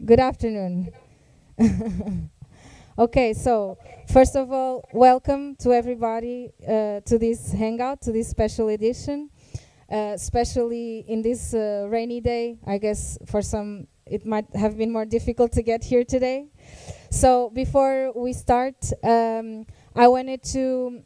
Good afternoon. Okay, so first of all, welcome to everybody to this hangout, to this special edition, especially in this rainy day. I guess for some it might have been more difficult to get here today. So before we start, I wanted to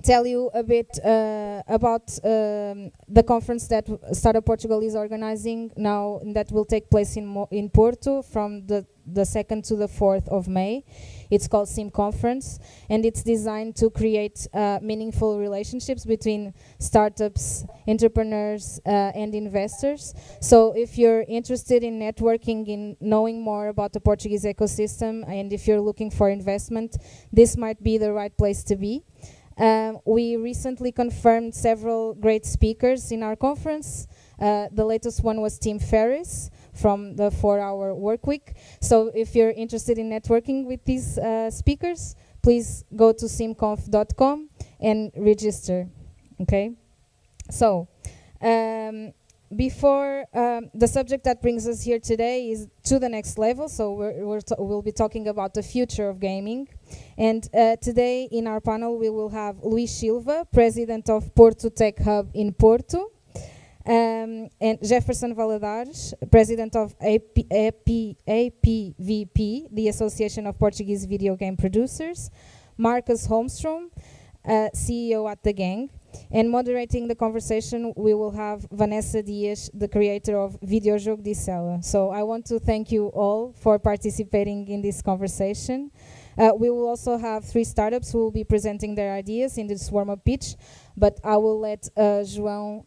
tell you a bit about the conference that Startup Portugal is organizing now, and that will take place in Porto from the 2nd to the 4th of May. It's called SIM Conference, and it's designed to create meaningful relationships between startups, entrepreneurs, and investors. So if you're interested in networking, in knowing more about the Portuguese ecosystem, and if you're looking for investment, this might be the right place to be. We recently confirmed several great speakers in our conference. The latest one was Tim Ferriss from the 4-Hour Workweek. So if you're interested in networking with these speakers, please go to simconf.com and register. Okay? So, before the subject that brings us here today is to the next level, so we'll be talking about the future of gaming. And today in our panel we will have Luís Silva, President of Porto Tech Hub in Porto, and Jefferson Valadares, President of APVP, the Association of Portuguese Video Game Producers, Marcus Holmstrom, CEO at The Gang. And moderating the conversation, we will have Vanessa Dias, the creator of Videojogo de Cela. So I want to thank you all for participating in this conversation. We will also have 3 startups who will be presenting their ideas in this warm-up pitch, but I will let João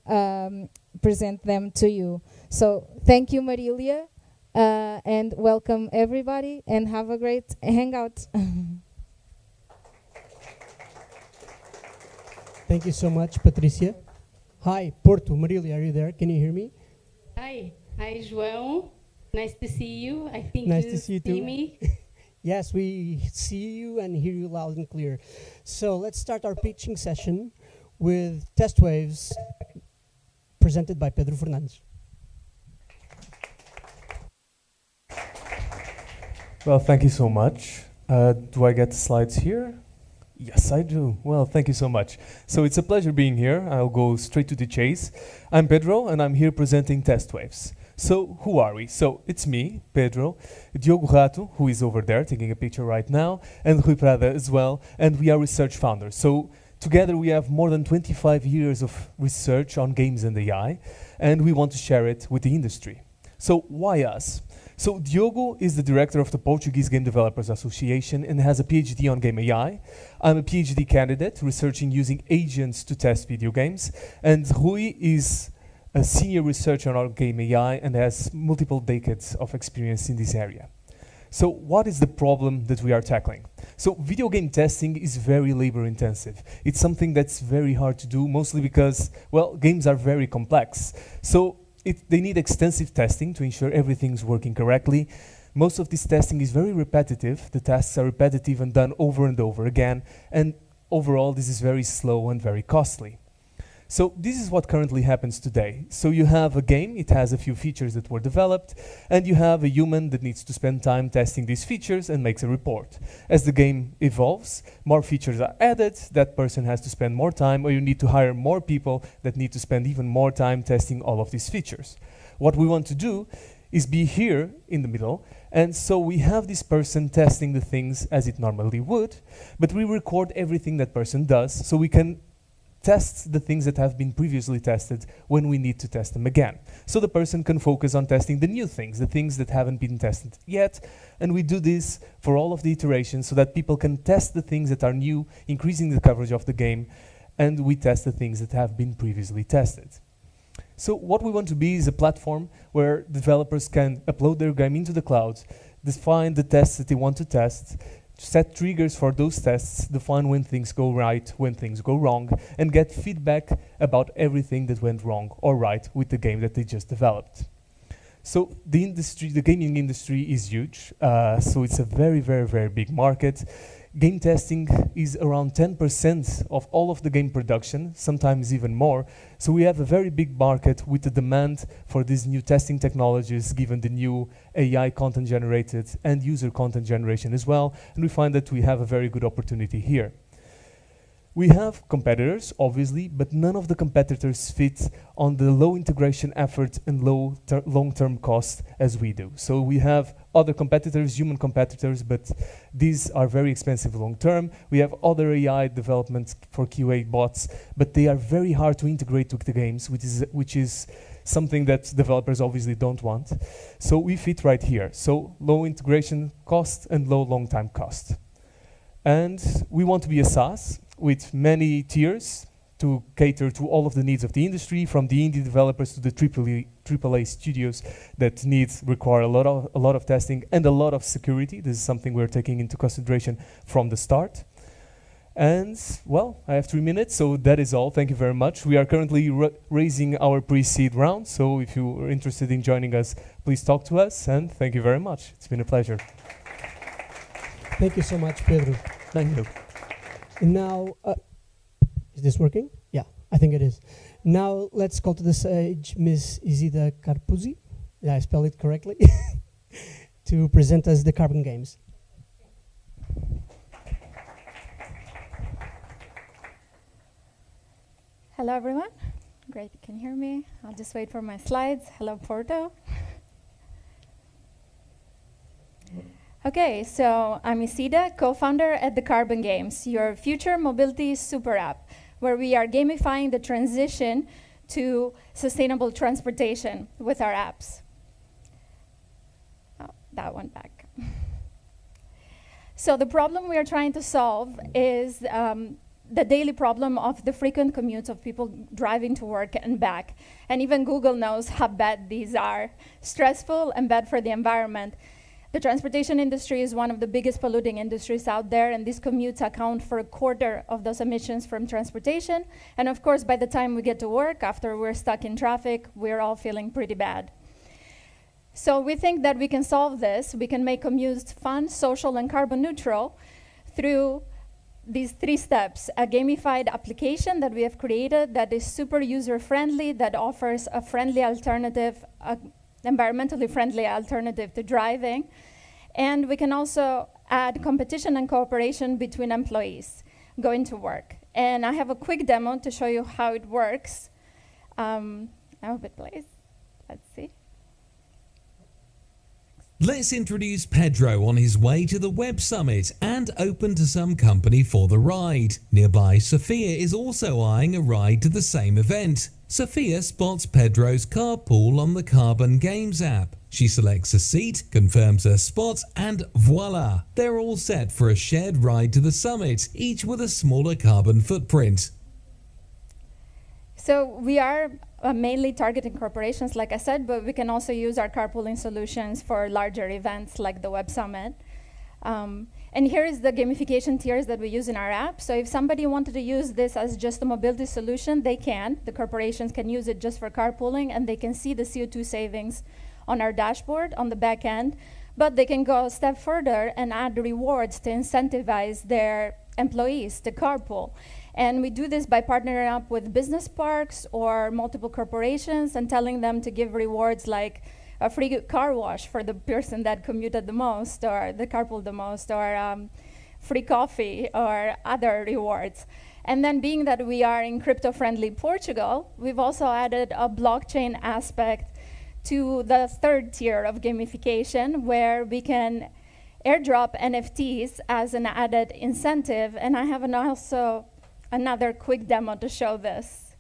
present them to you. So thank you, Marilia, and welcome everybody, and have a great hangout. Thank you so much, Patricia. Hi, Porto. Marilia, are you there? Can you hear me? Hi, João. Nice to see you. I think Nice you to see you see too. me. Yes, we see you and hear you loud and clear. So let's start our pitching session with Test Waves, presented by Pedro Fernandes. Well, thank you so much. Do I get the slides here? Yes, I do. Well, thank you so much. So it's a pleasure being here. I'll go straight to the chase. I'm Pedro, and I'm here presenting Test Waves. So who are we? So it's me, Pedro, Diogo Rato, who is over there taking a picture right now, and Rui Prada as well, and we are research founders. So together we have more than 25 years of research on games and AI, and we want to share it with the industry. So why us? So Diogo is the director of the Portuguese Game Developers Association and has a PhD on game AI. I'm a PhD candidate researching using agents to test video games. And Rui is a senior researcher on game AI and has multiple decades of experience in this area. So what is the problem that we are tackling? So video game testing is very labor intensive. It's something that's very hard to do, mostly because, well, games are very complex. So they need extensive testing to ensure everything's working correctly. Most of this testing is very repetitive. The tasks are repetitive and done over and over again. And overall, this is very slow and very costly. So this is what currently happens today. So you have a game, it has a few features that were developed, and you have a human that needs to spend time testing these features and makes a report. As the game evolves, more features are added, that person has to spend more time, or you need to hire more people that need to spend even more time testing all of these features. What we want to do is be here in the middle, and so we have this person testing the things as it normally would, but we record everything that person does, so we can test the things that have been previously tested when we need to test them again. So the person can focus on testing the new things, the things that haven't been tested yet, and we do this for all of the iterations so that people can test the things that are new, increasing the coverage of the game, and we test the things that have been previously tested. So what we want to be is a platform where developers can upload their game into the cloud, define the tests that they want to test, set triggers for those tests, define when things go right, when things go wrong, and get feedback about everything that went wrong or right with the game that they just developed. So the gaming industry is huge. So it's a very, very, very big market. game testing is around 10% of all of the game production, sometimes even more. So we have a very big market with the demand for these new testing technologies, given the new AI content generated and user content generation as well. And we find that we have a very good opportunity here. We have competitors, obviously, but none of the competitors fit on the low integration effort and low long-term cost as we do. So we have other competitors, human competitors, but these are very expensive long-term. We have other AI developments for QA bots, but they are very hard to integrate with the games, which is something that developers obviously don't want. So we fit right here. So low integration cost and low long-time cost. And we want to be a SaaS with many tiers to cater to all of the needs of the industry, from the indie developers to the AAA studios that require a lot of testing and a lot of security. This is something we're taking into consideration from the start. And, well, I have 3 minutes, so that is all. Thank you very much. We are currently raising our pre-seed round, so if you are interested in joining us, please talk to us, and thank you very much. It's been a pleasure. Thank you so much, Pedro. Thank you. Now, is this working? Yeah, I think it is. Now, let's call to the stage Ms. Isida Carpuzzi, did I spell it correctly? To present us the Carbon Games. Hello, everyone. Great, you can hear me. I'll just wait for my slides. Hello, Porto. Okay, so I'm Isida, co-founder at the Carbon Games, your future mobility super app, where we are gamifying the transition to sustainable transportation with our apps. Oh, that went back. So the problem we are trying to solve is the daily problem of the frequent commutes of people driving to work and back. And even Google knows how bad these are, stressful and bad for the environment. The transportation industry is one of the biggest polluting industries out there, and these commutes account for 1/4 of those emissions from transportation. And of course, by the time we get to work, after we're stuck in traffic, we're all feeling pretty bad. So we think that we can solve this. We can make commutes fun, social, and carbon neutral through these 3 steps: a gamified application that we have created that is super user-friendly, that offers a friendly alternative, environmentally friendly alternative to driving. And we can also add competition and cooperation between employees going to work. And I have a quick demo to show you how it works. I hope it plays. Let's see. Let's introduce Pedro on his way to the Web Summit and open to some company for the ride. Nearby, Sophia is also eyeing a ride to the same event. Sophia spots Pedro's carpool on the Carbon Games app. She selects a seat, confirms her spot, and voila! They're all set for a shared ride to the summit, each with a smaller carbon footprint. So we are mainly targeting corporations, like I said, but we can also use our carpooling solutions for larger events like the Web Summit. And here is the gamification tiers that we use in our app. So if somebody wanted to use this as just a mobility solution, they can. The corporations can use it just for carpooling, and they can see the CO2 savings on our dashboard on the back end. But they can go a step further and add rewards to incentivize their employees to carpool. And we do this by partnering up with business parks or multiple corporations and telling them to give rewards like a free car wash for the person that commuted the most or the carpool the most, or free coffee or other rewards. And then being that we are in crypto-friendly Portugal, we've also added a blockchain aspect to the 3rd tier of gamification, where we can airdrop NFTs as an added incentive. And I have also another quick demo to show this.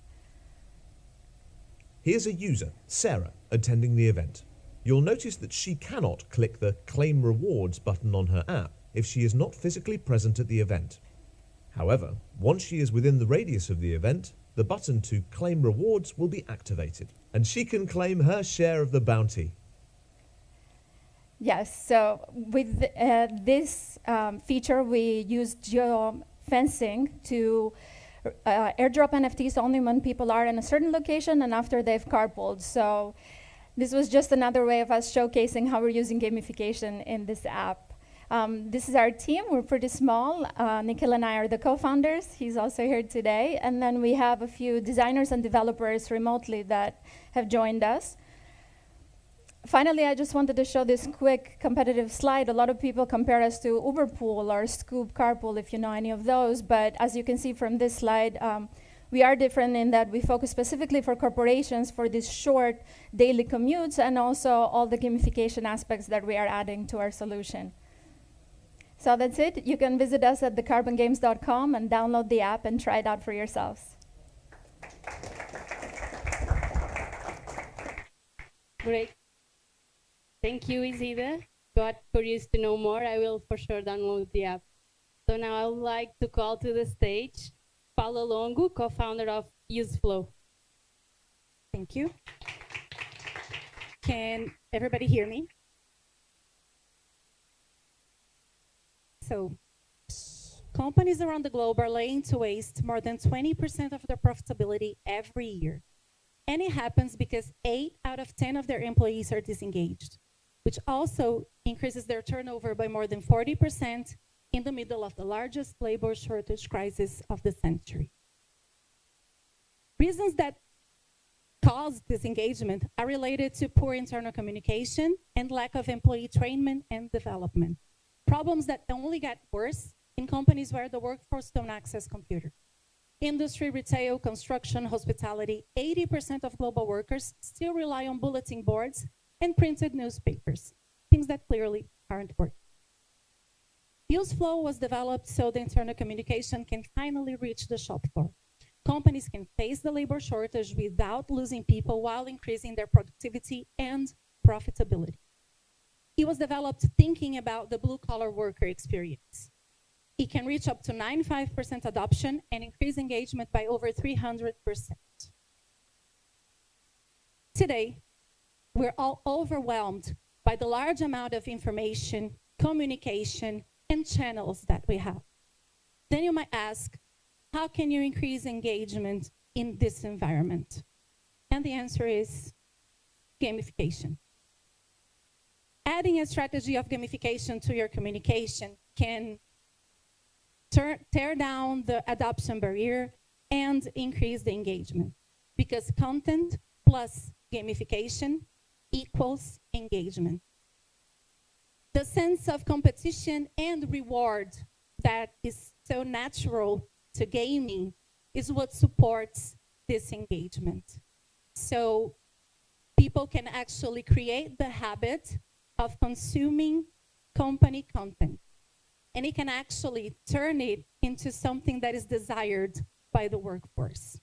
Here's a user, Sarah, attending the event. You'll notice that she cannot click the Claim Rewards button on her app if she is not physically present at the event. However, once she is within the radius of the event, the button to Claim Rewards will be activated, and she can claim her share of the bounty. Yes, so with this feature, we used geofencing to airdrop NFTs only when people are in a certain location and after they've carpooled. So this was just another way of us showcasing how we're using gamification in this app. This is our team. We're pretty small. Nikhil and I are the co-founders. He's also here today. And then we have a few designers and developers remotely that have joined us. Finally, I just wanted to show this quick competitive slide. A lot of people compare us to Uberpool or Scoop Carpool, if you know any of those. But as you can see from this slide, we are different in that we focus specifically for corporations for these short daily commutes and also all the gamification aspects that we are adding to our solution. So that's it. You can visit us at thecarbongames.com and download the app and try it out for yourselves. Great. Thank you, Isilda. Got curious to know more. I will for sure download the app. So now I would like to call to the stage Paula Longo, co-founder of UseFlow. Thank you. Can everybody hear me? So, companies around the globe are laying to waste more than 20% of their profitability every year. And it happens because 8 out of 10 of their employees are disengaged, which also increases their turnover by more than 40% in the middle of the largest labor shortage crisis of the century. Reasons that cause disengagement are related to poor internal communication and lack of employee training and development. Problems that only get worse in companies where the workforce don't access computers. Industry, retail, construction, hospitality, 80% of global workers still rely on bulletin boards and printed newspapers, things that clearly aren't working. UseFlow was developed so the internal communication can finally reach the shop floor. Companies can face the labor shortage without losing people while increasing their productivity and profitability. It was developed thinking about the blue-collar worker experience. It can reach up to 95% adoption and increase engagement by over 300%. Today, we're all overwhelmed by the large amount of information, communication, and channels that we have. Then you might ask, how can you increase engagement in this environment? And the answer is gamification. Adding a strategy of gamification to your communication can tear down the adoption barrier and increase the engagement, because content plus gamification equals engagement. The sense of competition and reward that is so natural to gaming is what supports this engagement. So people can actually create the habit of consuming company content, and it can actually turn it into something that is desired by the workforce.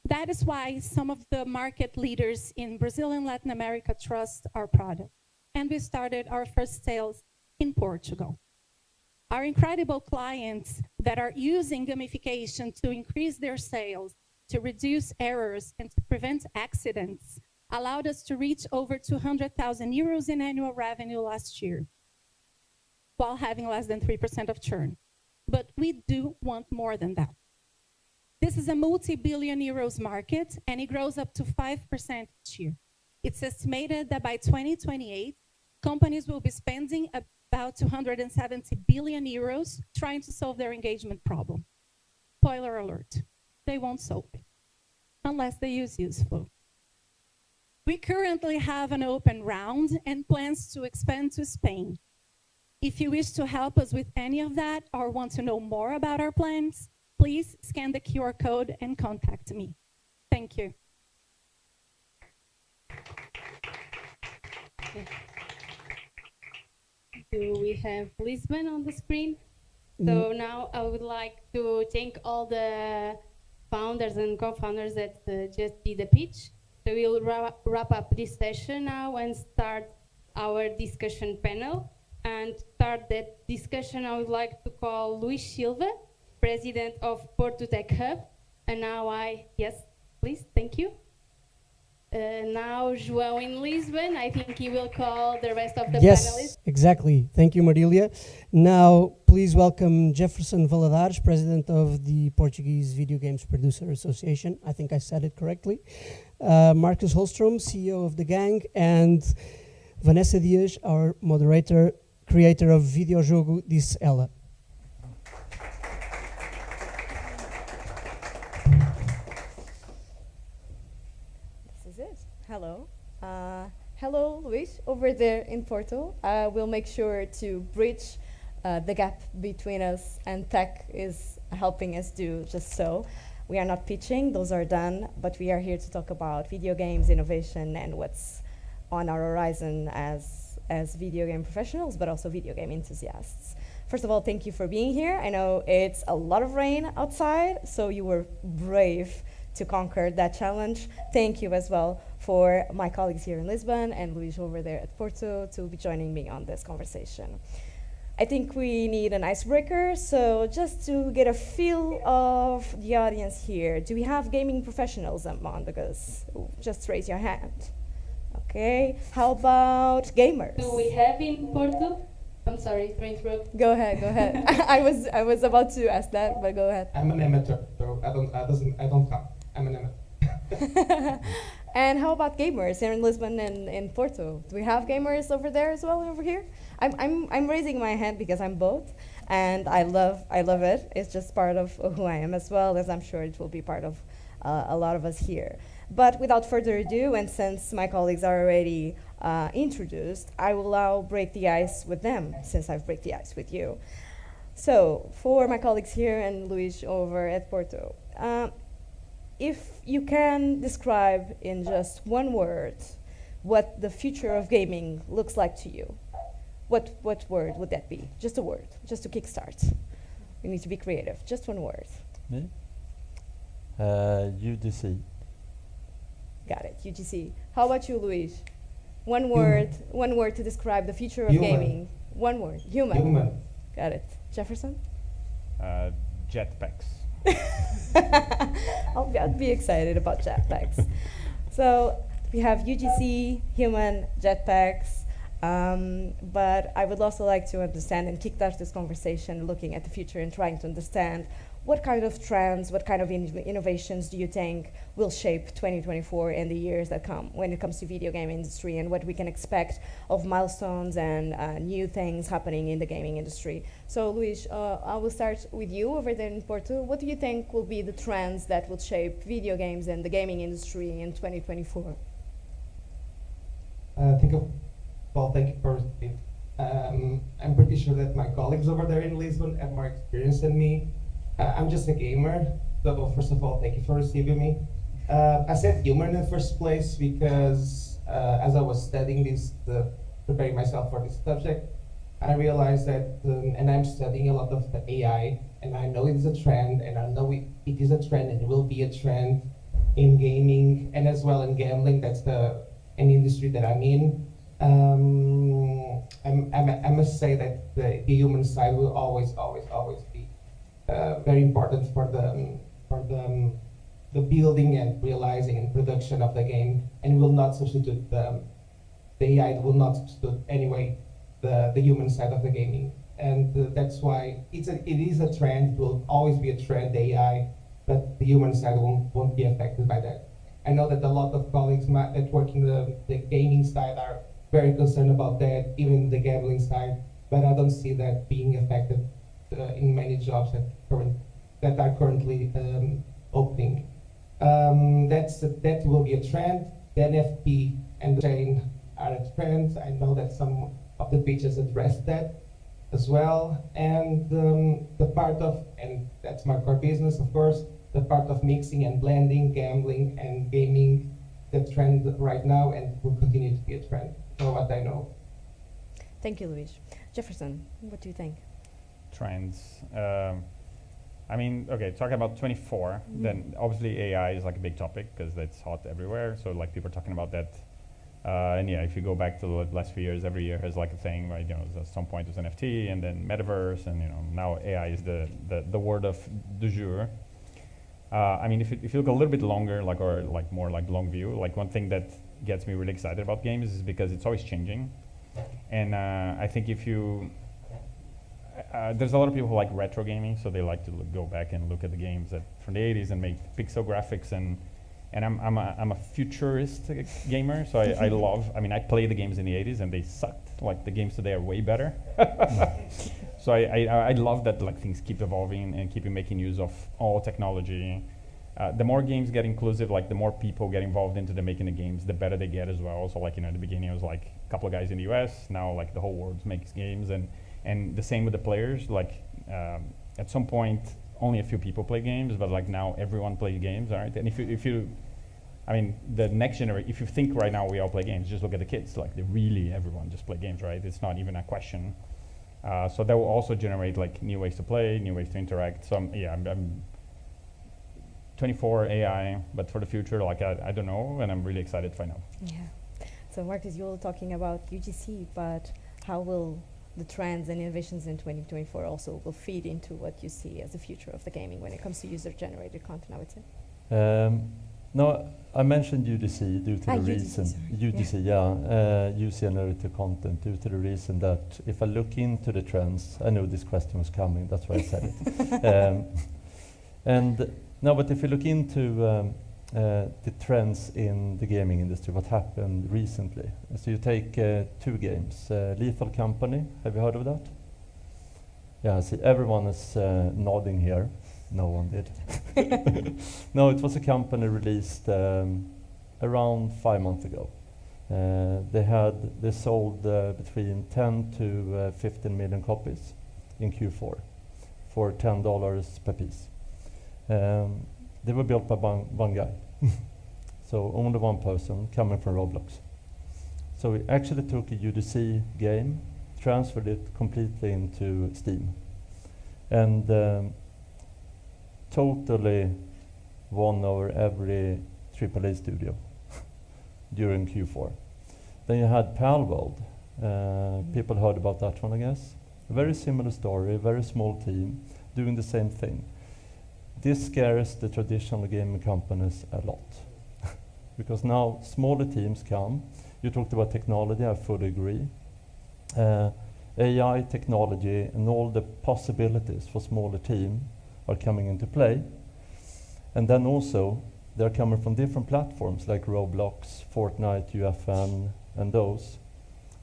That is why some of the market leaders in Brazil and Latin America trust our product. And we started our first sales in Portugal. Our incredible clients that are using gamification to increase their sales, to reduce errors, and to prevent accidents allowed us to reach over 200,000 euros in annual revenue last year, while having less than 3% of churn. But we do want more than that. This is a multi-billion euros market, and it grows up to 5% each year. It's estimated that by 2028, companies will be spending about 270 billion euros trying to solve their engagement problem. Spoiler alert, they won't solve it unless they use UseFlow. We currently have an open round and plans to expand to Spain. If you wish to help us with any of that or want to know more about our plans, please scan the QR code and contact me. Thank you. Do we have Lisbon on the screen? So now I would like to thank all the founders and co-founders that just did the pitch. So we'll wrap up this session now and start our discussion panel. And start that discussion, I would like to call Luis Silva, President of Porto Tech Hub. And now yes, please, thank you. Now João in Lisbon, I think he will call the rest of the panelists. Yes, exactly. Thank you, Marilia. Now, please welcome Jefferson Valadares, President of the Portuguese Video Games Producer Association. I think I said it correctly. Marcus Holstrom, CEO of The Gang, and Vanessa Dias, our moderator, creator of videojogo Disse Ela. This is it. Hello. Hello, Luis, over there in Porto. We'll make sure to bridge the gap between us, and tech is helping us do just so. We are not pitching, those are done, but we are here to talk about video games, innovation, and what's on our horizon as video game professionals, but also video game enthusiasts. First of all, thank you for being here. I know it's a lot of rain outside, so you were brave to conquer that challenge. Thank you as well for my colleagues here in Lisbon and Luis over there at Porto to be joining me on this conversation. I think we need an icebreaker, so just to get a feel of the audience here, do we have gaming professionals among us? Just raise your hand. Okay, how about gamers? Do we have in Porto? I'm sorry to interrupt. Go ahead, go ahead. I was about to ask that, but go ahead. I'm an amateur, so I don't count. I'm an amateur. And how about gamers here in Lisbon and in Porto? Do we have gamers over there as well, over here? I'm raising my hand because I'm both, and I love it. It's just part of who I am, as well as I'm sure it will be part of a lot of us here. But without further ado, and since my colleagues are already introduced, I will now break the ice with them, since I've break the ice with you. So, for my colleagues here and Luis over at Porto, if you can describe in just one word what the future of gaming looks like to you, what word would that be? Just a word, just to kickstart. You need to be creative. Just one word. Me? UGC. Got it, UGC. How about you, Luis? One word to describe the future of gaming. One word, human. Human. Got it. Jefferson? Jetpacks. I'd be excited about jetpacks. So we have UGC, human, jetpacks, but I would also like to understand and kickstart this conversation looking at the future and trying to understand what kind of trends, what kind of innovations do you think will shape 2024 and the years that come when it comes to video game industry, and what we can expect of milestones and new things happening in the gaming industry. So Luis, I will start with you over there in Porto. What do you think will be the trends that will shape video games and the gaming industry in 2024? Thank you for I'm pretty sure that my colleagues over there in Lisbon have more experience than me. I'm just a gamer, so first of all, thank you for receiving me. I said human in the first place because as I was studying this, preparing myself for this subject, I realized that, and I'm studying a lot of the AI, and I know it's a trend, and I know it is a trend and it will be a trend in gaming and as well in gambling. That's an industry that I'm in. I must say that the human side will always be very important for the building and realizing and production of the game, and will not substitute the AI. Will not substitute anyway the human side of the gaming, and that's why it is a trend. It will always be a trend, the AI, but the human side won't be affected by that. I know that a lot of colleagues that work in the gaming side are very concerned about that, even the gambling side, but I don't see that being affected in many jobs that are currently opening. That will be a trend. The NFT and the chain are a trend. I know that some of the pitches address that as well. And the part of, and that's my core business, of course, the part of mixing and blending, gambling and gaming, the trend right now, and will continue to be a trend, for what I know. Thank you, Luis. Jefferson, what do you think? Trends. I mean, okay, talking about 24, then obviously AI is like a big topic because that's hot everywhere. So like people are talking about that. And yeah, if you go back to the last few years, every year has like a thing, right? You know, at some point it was NFT and then metaverse, and you know, now AI is the word of du jour. I mean, if you look a little bit longer, like, or like more like long view, like one thing that gets me really excited about games is because it's always changing. And I think if you, there's a lot of people who like retro gaming, so they like to go back and look at the games from the 80s and make pixel graphics and And I'm a futuristic gamer, so I love. I mean, I played the games in the 80s and they sucked. Like the games today are way better. So I love that like things keep evolving and keep making use of all technology. The more games get inclusive, like the more people get involved into the making the games, the better they get as well. So like, you know, at the beginning it was like a couple of guys in the US, now like the whole world makes games, and the same with the players. Like at some point only a few people play games, but like now everyone plays games, all right? And if you I mean, the next generation, if you think right now we all play games, just look at the kids, like everyone just play games, right? It's not even a question. So that will also generate like new ways to play, new ways to interact. So I'm 24 AI, but for the future, like I don't know, and I'm really excited to find out. Yeah. So Marcus, you're talking about UGC, but how will the trends and innovations in 2024 also will feed into what you see as the future of the gaming when it comes to user-generated content, I would say? No, I mentioned UGC due to the reason. User-generated content due to the reason that if I look into the trends, I knew this question was coming, that's why I said it. But if you look into the trends in the gaming industry, what happened recently. So you take 2 games, Lethal Company, have you heard of that? Yeah, see, everyone is nodding here. No one did. No, it was a company released around 5 months ago. They sold between 10 to 15 million copies in Q4 for $10 per piece. They were built by one guy. So only one person coming from Roblox. So we actually took a UGC game, transferred it completely into Steam, and totally won over every AAA studio during Q4. Then you had Palworld. People heard about that one, I guess. A very similar story, very small team, doing the same thing. This scares the traditional gaming companies a lot. Because now smaller teams come. You talked about technology, I fully agree. AI technology and all the possibilities for smaller team are coming into play. And then also, they're coming from different platforms like Roblox, Fortnite, UFN, and those.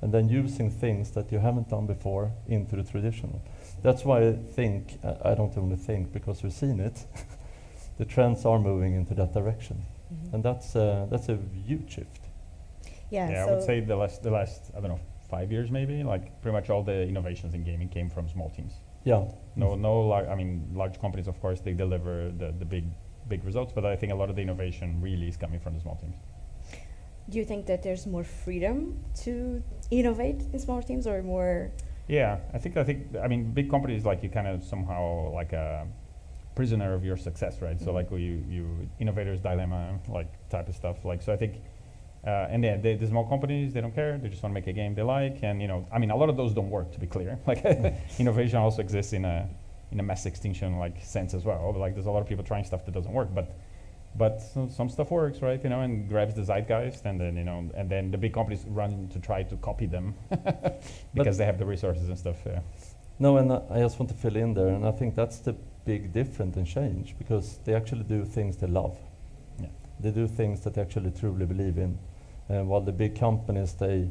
And then using things that you haven't done before into the traditional. That's why I think, I don't only think because we've seen it, the trends are moving into that direction. Mm-hmm. And that's a huge shift. Yeah, I would say the last, I don't know, 5 years maybe, like pretty much all the innovations in gaming came from small teams. Yeah. Large companies, of course, they deliver the big results, but I think a lot of the innovation really is coming from the small teams. Do you think that there's more freedom to innovate in small teams or more? Yeah, I think, big companies, like you kind of somehow like a prisoner of your success, right? Mm-hmm. So like you innovator's dilemma, like type of stuff. Like, so I think, and the small companies, they don't care. They just want to make a game they like. And, a lot of those don't work, to be clear. Like innovation also exists in a mass extinction like sense as well. But like there's a lot of people trying stuff that doesn't work, but some stuff works, right? And grabs the zeitgeist, and then and then the big companies run to try to copy them because they have the resources and stuff. Yeah. No, and I just want to fill in there, and I think that's the big difference and change, because they actually do things they love. Yeah. They do things that they actually truly believe in, while the big companies they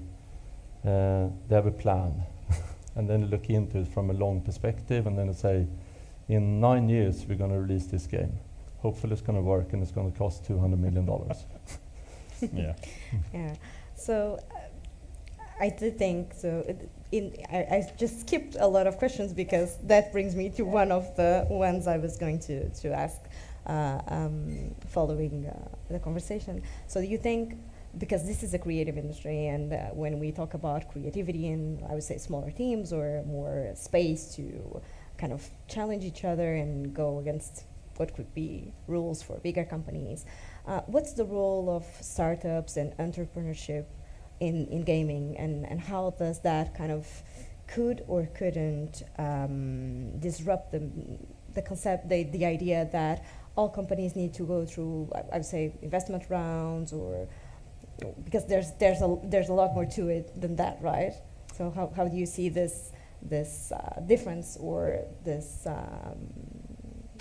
have a plan, and then look into it from a long perspective, and then they say, in 9 years we're going to release this game. Hopefully it's going to work, and it's going to cost $200 million. Yeah. Yeah. So I did think so. I just skipped a lot of questions because that brings me to one of the ones I was going to ask following the conversation. So you think, because this is a creative industry, and when we talk about creativity in, I would say, smaller teams or more space to kind of challenge each other and go against what could be rules for bigger companies, what's the role of startups and entrepreneurship in gaming, and how does that kind of could or couldn't disrupt the concept, the idea that all companies need to go through, I would say, investment rounds, or because there's a lot more to it than that, right? So how do you see this difference or this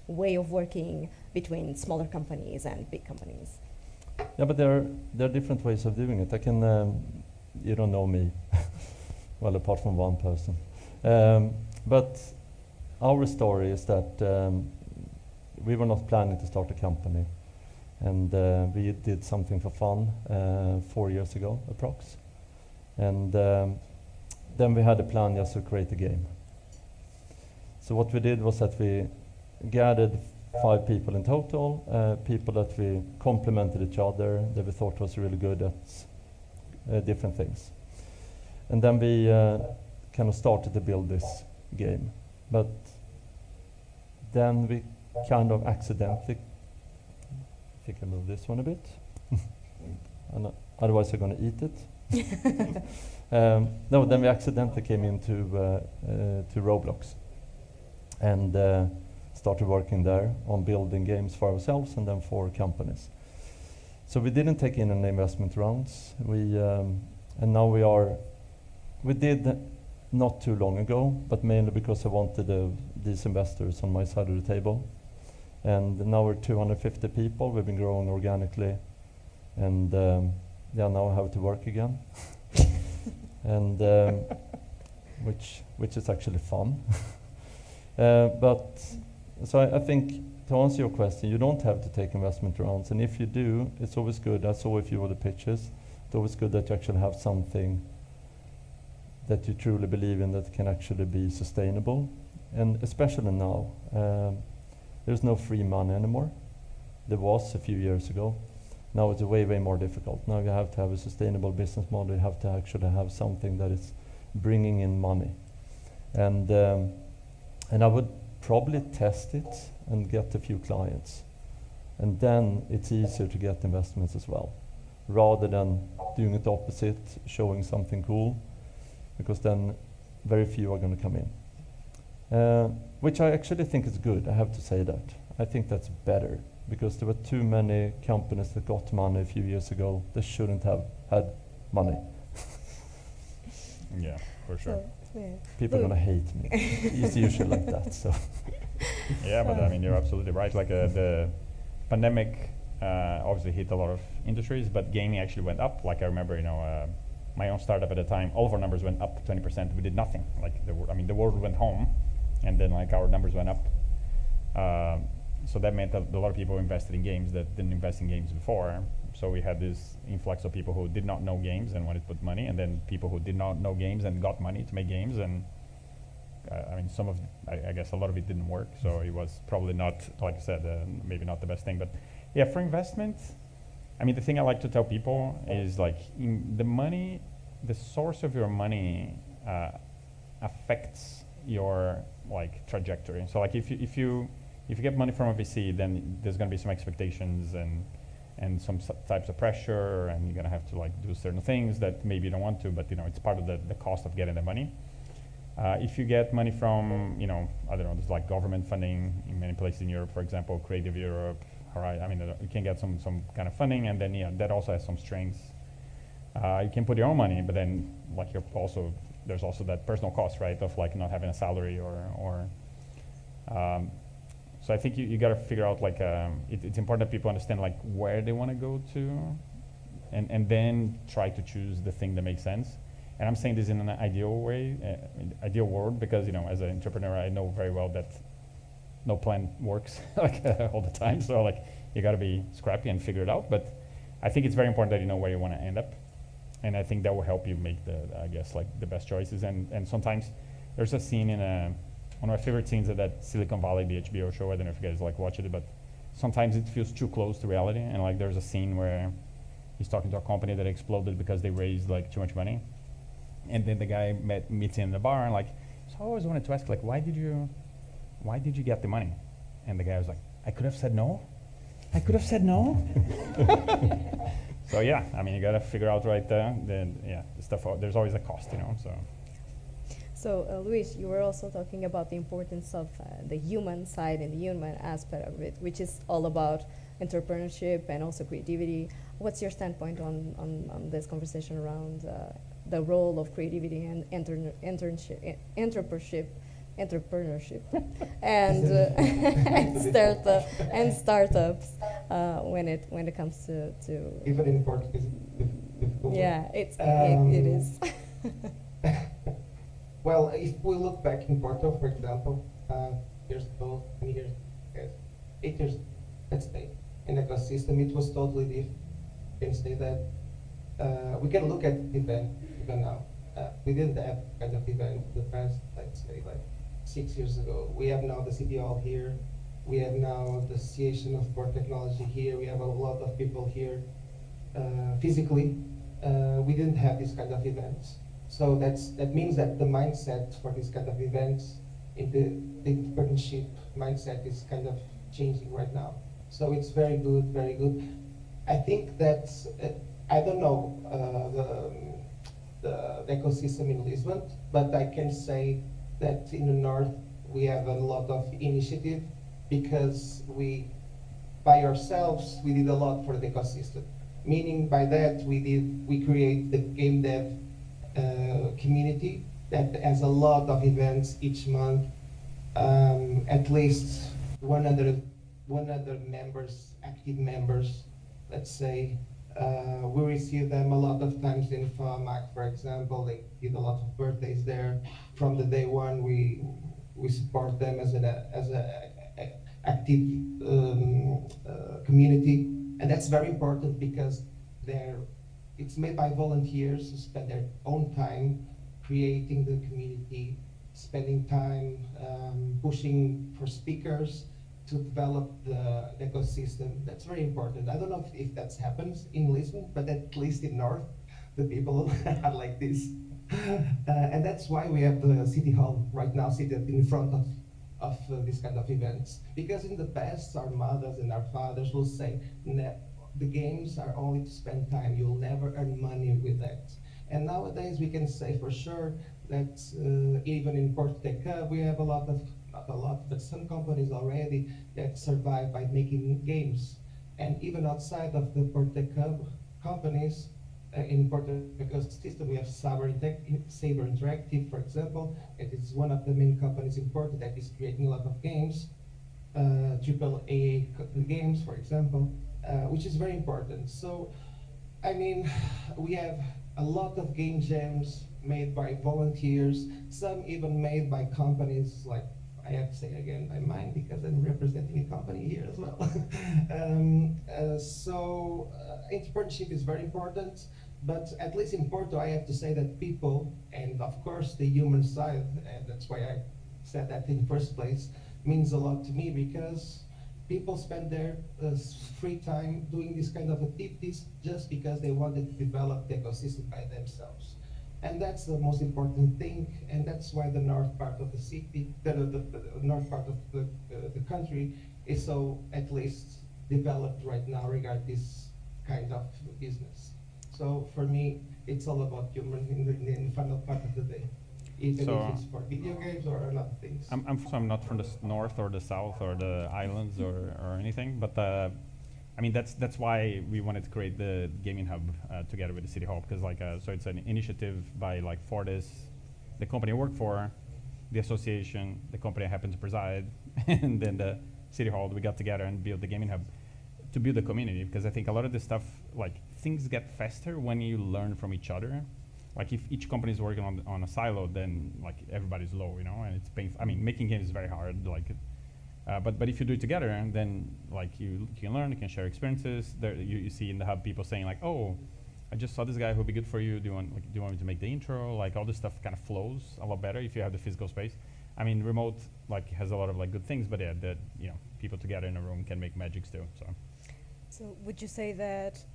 way of working between smaller companies and big companies? Yeah, but there are different ways of doing it. I can, you don't know me, well, apart from one person. But our story is that we were not planning to start a company, and we did something for fun 4 years ago, approx. And then we had a plan just to create a game. So what we did was that we gathered 5 people in total, people that we complemented each other, that we thought was really good at different things. And then we kind of started to build this game. But then we kind of accidentally, if you can move this one a bit, and otherwise you're going to eat it. No, then we accidentally came into to Roblox and started working there on building games for ourselves and then for companies. So we didn't take in any investment rounds. And now we did not too long ago, but mainly because I wanted these investors on my side of the table. And now we're 250 people. We've been growing organically, and now I have to work again, and which is actually fun. But so I think to answer your question, you don't have to take investment rounds, and if you do, it's always good. I saw a few of the pitches. It's always good that you actually have something that you truly believe in that can actually be sustainable, and especially now. There's no free money anymore. There was a few years ago. Now it's way more difficult. Now you have to have a sustainable business model. You have to actually have something that is bringing in money, and I would probably test it and get a few clients, and then it's easier to get investments as well, rather than doing it opposite, showing something cool, because then very few are going to come in. Which I actually think is good, I have to say that. I think that's better, because there were too many companies that got money a few years ago that shouldn't have had money. Yeah, for sure. So, yeah. People are going to hate me. It's usually like that. So. Yeah, but I mean, you're absolutely right. Like the pandemic obviously hit a lot of industries, but gaming actually went up. Like I remember, my own startup at the time, all of our numbers went up 20%. We did nothing. Like the world went home, and then like our numbers went up. So that meant that a lot of people invested in games that didn't invest in games before. So we had this influx of people who did not know games and wanted to put money, and then people who did not know games and got money to make games. And I mean, I guess a lot of it didn't work. So it was probably not, like I said, maybe not the best thing. But yeah, for investment, I mean, the thing I like to tell people is like the source of your money affects your like trajectory. So like if you get money from a VC, then there's going to be some expectations and some types of pressure, and you're going to have to like do certain things that maybe you don't want to, but it's part of the cost of getting the money. If you get money from, I don't know, there's like government funding in many places in Europe, for example, Creative Europe. All right, I mean, you can get some kind of funding, and then that also has some strings. You can put your own money, but then like there's also that personal cost, right, of like not having a salary or so I think you got to figure out like it's important that people understand like where they want to go to, and then try to choose the thing that makes sense. And I'm saying this in an ideal way, ideal world, because as an entrepreneur, I know very well that no plan works like all the time. So like you got to be scrappy and figure it out. But I think it's very important that you know where you want to end up, and I think that will help you make the best choices. And sometimes there's a scene in one of my favorite scenes of that Silicon Valley, the HBO show. I don't know if you guys like watch it, but sometimes it feels too close to reality. And like there's a scene where he's talking to a company that exploded because they raised like too much money, and then the guy meets him in the bar and like, so I always wanted to ask like, why did you get the money? And the guy was like, I could have said no. So yeah, I mean, you gotta figure out right there. Then yeah, the stuff. There's always a cost, So Luis, you were also talking about the importance of the human side and the human aspect of it, which is all about entrepreneurship and also creativity. What's your standpoint on this conversation around the role of creativity and entrepreneurship entrepreneurship and and startups when it comes to even in Portuguese. Yeah, it is. Well, if we look back in Porto, for example, years ago, 20 years, 8 years, let's say, in ecosystem, it was totally different. You can say that we can look at event even now. We didn't have kind of event in the past, let's say, like 6 years ago. We have now the City Hall here. We have now the Association of Sport Technology here. We have a lot of people here physically. We didn't have this kind of events. So that means that the mindset for this kind of events, in the partnership mindset is kind of changing right now. So it's very good, very good. I think that, I don't know the ecosystem in Lisbon, but I can say that in the north we have a lot of initiative because by ourselves, we did a lot for the ecosystem. Meaning by that, we create the game dev community that has a lot of events each month, at least 100 members, active members, let's say. We receive them a lot of times in FAMAC, for example. They did a lot of birthdays there. From the day one, we support them as an active community, and that's very important because it's made by volunteers who spend their own time creating the community, spending time pushing for speakers to develop the ecosystem. That's very important. I don't know if that happens in Lisbon, but at least in North, the people are like this. And that's why we have the City Hall right now seated in front of this kind of events. Because in the past, our mothers and our fathers will say, the games are only to spend time. You'll never earn money with that. And nowadays we can say for sure that even in Portugal, we have not a lot, but some companies already that survive by making games. And even outside of the Portugal companies, in Portugal system, we have Saber Interactive, for example. It is one of the main companies in Porto that is creating a lot of games, AAA games, for example, which is very important. So, I mean, we have a lot of game jams made by volunteers, some even made by companies like, I have to say again, by mine, because I'm representing a company here as well. Entrepreneurship is very important, but at least in Porto, I have to say that people, and of course the human side, and that's why I said that in the first place, means a lot to me, because people spend their free time doing this kind of activities just because they wanted to develop the ecosystem by themselves. And that's the most important thing, and that's why the north part of the city, the north part of the country is so at least developed right now regarding this kind of business. So for me, it's all about human in the final part of the day, even if it's for video games or other things. I'm not from the north or the south or the islands or anything, but I mean, that's why we wanted to create the gaming hub together with the City Hall, because so it's an initiative by Fortis, the company I work for, the association, the company I happen to preside, and then the City Hall. We got together and built the gaming hub to build a community, because I think a lot of this stuff, things get faster when you learn from each other. If each company is working on a silo, then everybody's low, and it's painful. I mean, making games is very hard, but if you do it together, then you can learn, you can share experiences. There you see in the hub people saying oh, I just saw this guy who'll be good for you. Do you want me to make the intro? All this stuff kind of flows a lot better if you have the physical space. I mean, remote has a lot of good things, but yeah, people together in a room can make magics too. So would you say that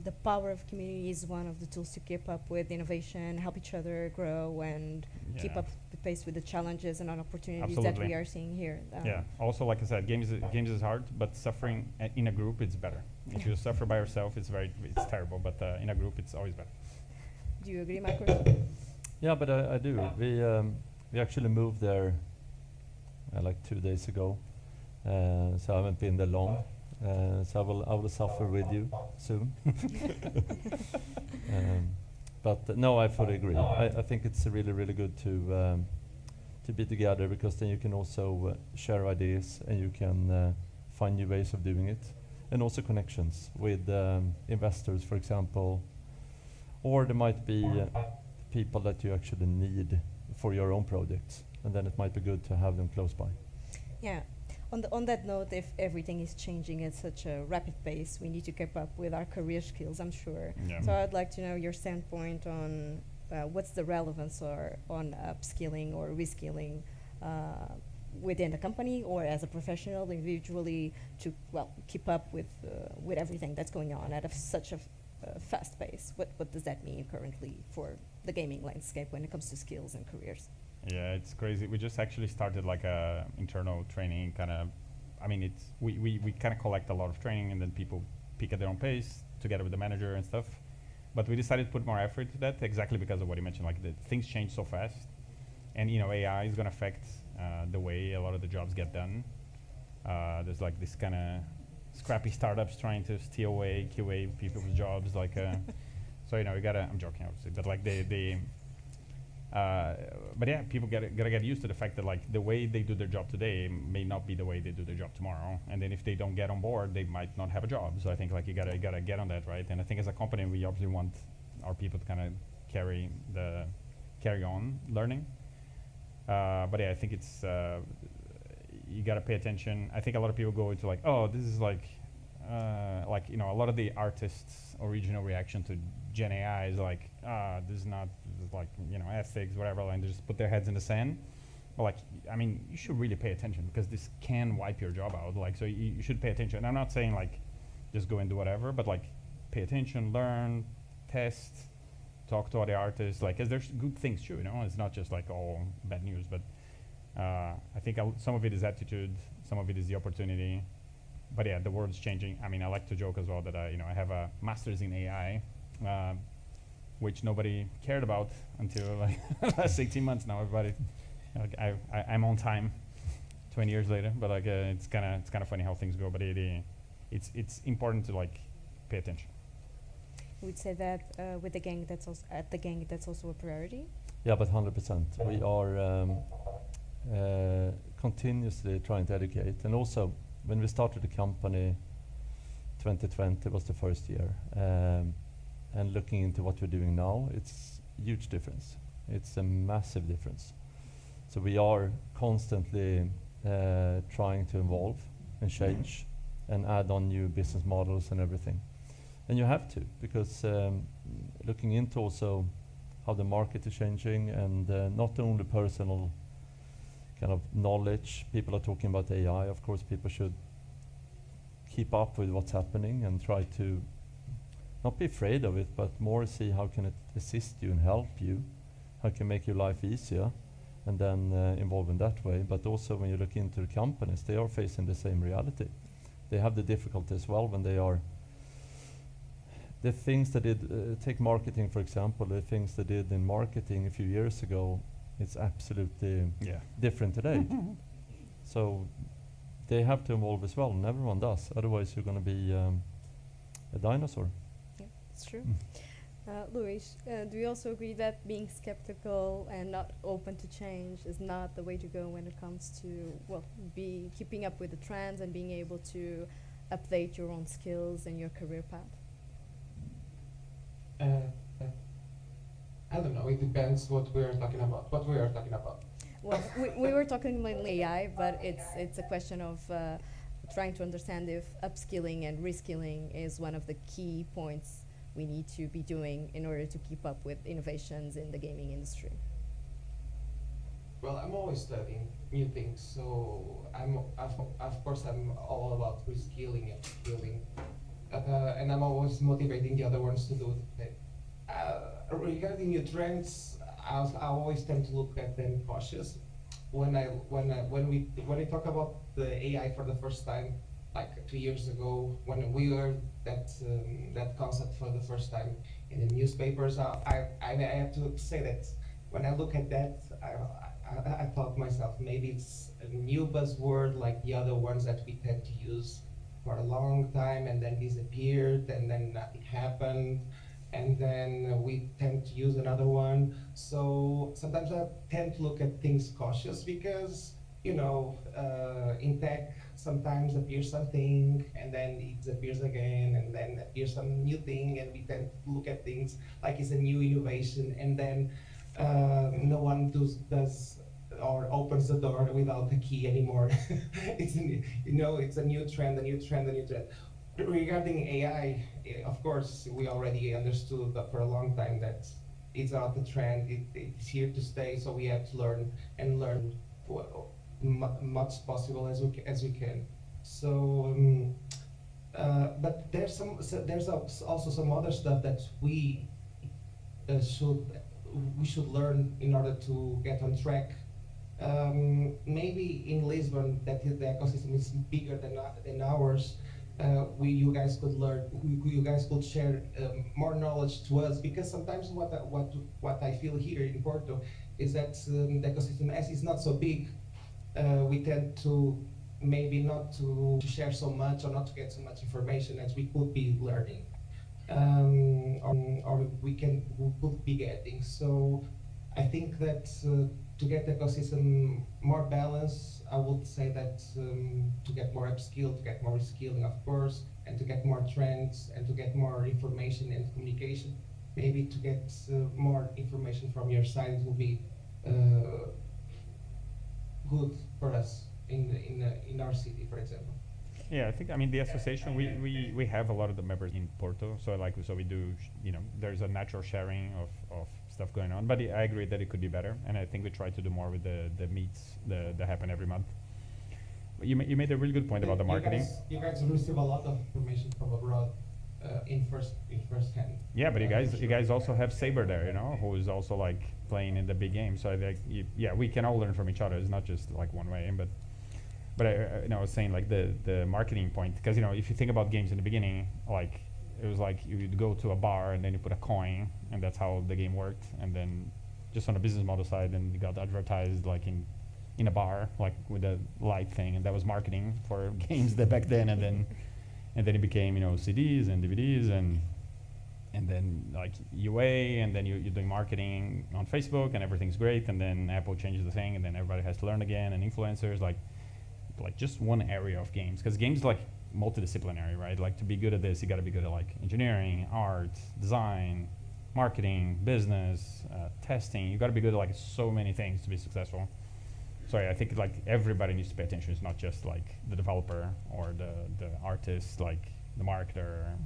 the power of community is one of the tools to keep up with innovation, help each other grow, and keep up the pace with the challenges and opportunities that we are seeing here? Yeah. Also, like I said, games is hard, but suffering in a group it's better. If you suffer by yourself, it's terrible. But in a group, it's always better. Do you agree, Marcos? Yeah, but I do. We actually moved there 2 days ago, so I haven't been there long. So I will suffer with you soon. But no, I fully agree. I think it's really, really good to be together, because then you can also share ideas and you can find new ways of doing it, and also connections with investors, for example, or there might be people that you actually need for your own projects, and then it might be good to have them close by. Yeah. On that note, if everything is changing at such a rapid pace, we need to keep up with our career skills, I'm sure. Yeah. So I'd like to know your standpoint on what's the relevance or on upskilling or reskilling within the company or as a professional individually to keep up with everything that's going on at such a fast pace. What does that mean currently for the gaming landscape when it comes to skills and careers? Yeah, it's crazy. We just actually started like a internal training kind of. I mean, it's we kind of collect a lot of training, and then people pick at their own pace together with the manager and stuff. But we decided to put more effort to that exactly because of what you mentioned. Like things change so fast, and AI is going to affect the way a lot of the jobs get done. There's like this kind of scrappy startups trying to steal away QA people's jobs. Like, so we gotta. I'm joking, obviously, but like but yeah, people gotta get used to the fact that like the way they do their job today may not be the way they do their job tomorrow, and then if they don't get on board, they might not have a job. So I think like you gotta get on that, right? And I think as a company, we obviously want our people to kind of carry on learning. But yeah, I think it's you gotta pay attention. I think a lot of people go into like, oh, this is like a lot of the artists' original reaction to Gen AI is like, this is not like ethics, whatever, and they just put their heads in the sand. But like, I mean, you should really pay attention because this can wipe your job out. Like, so you should pay attention. And I'm not saying like just go and do whatever, but like pay attention, learn, test, talk to other artists. Like, 'cause there's good things too. It's not just like all bad news. But I think some of it is attitude, some of it is the opportunity. But yeah, the world's changing. I mean, I like to joke as well that I have a master's in AI. Which nobody cared about until like last 18 months now. Everybody, like, I'm on time, 20 years later. But like, it's kind of funny how things go. But it's important to like pay attention. We'd say that with the gang, that's also a priority. Yeah, but 100%. We are continuously trying to educate, and also when we started the company, 2020 was the first year. And looking into what we're doing now, it's a huge difference. It's a massive difference. So we are constantly trying to evolve and change and add on new business models and everything. And you have to, because looking into also how the market is changing, and not only personal kind of knowledge. People are talking about AI. Of course, people should keep up with what's happening and try to not be afraid of it, but more see how can it assist you and help you, how it can make your life easier, and then involve in that way. But also when you look into the companies, they are facing the same reality. They have the difficulty as well when they are the things that did, take marketing for example, the things they did in marketing a few years ago, it's absolutely different today. So they have to evolve as well, and everyone does, otherwise you're going to be a dinosaur. It's true. Luis, do you also agree that being skeptical and not open to change is not the way to go when it comes to, be keeping up with the trends and being able to update your own skills and your career path? I don't know. It depends what we are talking about. Well, we were talking mainly AI, but it's a question of trying to understand if upskilling and reskilling is one of the key points we need to be doing in order to keep up with innovations in the gaming industry. Well, I'm always studying new things, so of course I'm all about reskilling and skilling, and I'm always motivating the other ones to do it. Regarding new trends, I always tend to look at them cautious. When we talk about the AI for the first time, like 2 years ago, when we heard that concept for the first time in the newspapers, I have to say that when I look at that, I thought to myself, maybe it's a new buzzword like the other ones that we tend to use for a long time and then disappeared and then nothing happened. and then we tend to use another one. So sometimes I tend to look at things cautious because, in tech, sometimes appears something and then it disappears again and then appears some new thing, and we tend to look at things like it's a new innovation, and then no one does or opens the door without the key anymore. It's a new trend, a new trend, a new trend. Regarding AI, of course, we already understood that for a long time that it's not the trend, it's here to stay, so we have to learn much possible as we can. So, but there's also some other stuff that we should learn in order to get on track. Maybe in Lisbon, that the ecosystem is bigger than ours. You guys could learn. You guys could share more knowledge to us, because sometimes what I feel here in Porto is that the ecosystem, as it's not so big, we tend to maybe not to share so much or not to get so much information as we could be learning, or we could be getting. So I think that to get the ecosystem more balanced, I would say that to get more upskill, to get more reskilling, of course, and to get more trends and to get more information and communication, maybe to get more information from your side will be good for us in our city, for example. Yeah, I think, the association, we have a lot of the members in Porto, so we do, there's a natural sharing of stuff going on, but I agree that it could be better, and I think we try to do more with the meets that happen every month. You made a really good point about the marketing. You guys receive a lot of information from abroad in first hand. Yeah, but you guys also have Saber there, who is also like playing in the big game. So I think, we can all learn from each other. It's not just like one way, but I was saying like the marketing point, because if you think about games in the beginning, like it was like you'd go to a bar and then you put a coin, and that's how the game worked. And then just on the business model side, then you got advertised like in a bar, like with a light thing, and that was marketing for games that back then. And then it became CDs and DVDs and then like UA, and then you're doing marketing on Facebook and everything's great, and then Apple changes the thing, and then everybody has to learn again, and influencers, like just one area of games, because games like multidisciplinary, right? Like to be good at this, you got to be good at like engineering, art, design, marketing, business, testing. You got to be good at like so many things to be successful. So I think like everybody needs to pay attention. It's not just like the developer or the artist, like the marketer,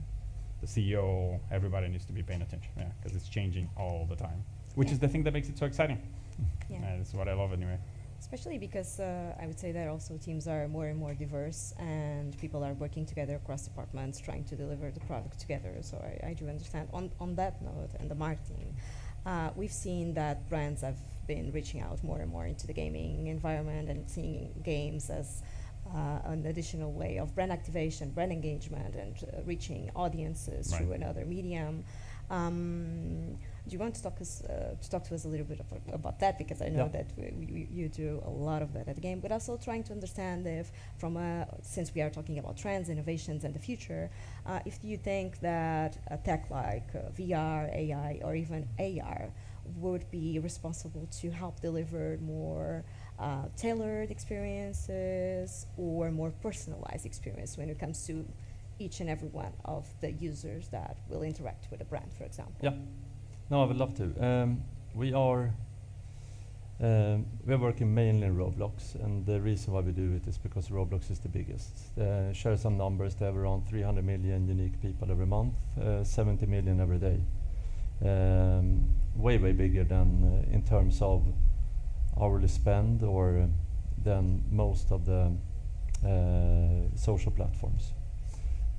the CEO. Everybody needs to be paying attention, because it's changing all the time, which is the thing that makes it so exciting. Yeah. That's what I love anyway. Especially because I would say that also teams are more and more diverse, and people are working together across departments trying to deliver the product together. So I do understand. On that note, and the marketing, we've seen that brands have been reaching out more and more into the gaming environment and seeing games as an additional way of brand activation, brand engagement, and reaching audiences through another medium. Do you want to talk to us a little bit about that? Because I know that you do a lot of that at the game, but also trying to understand if, since we are talking about trends, innovations, and the future, if you think that a tech like VR, AI, or even AR would be responsible to help deliver more tailored experiences or more personalized experience when it comes to each and every one of the users that will interact with a brand, for example. Yeah, no, I would love to. We are working mainly in Roblox, and the reason why we do it is because Roblox is the biggest. Share some numbers, they have around 300 million unique people every month, 70 million every day. Way bigger than in terms of hourly spend or than most of the social platforms.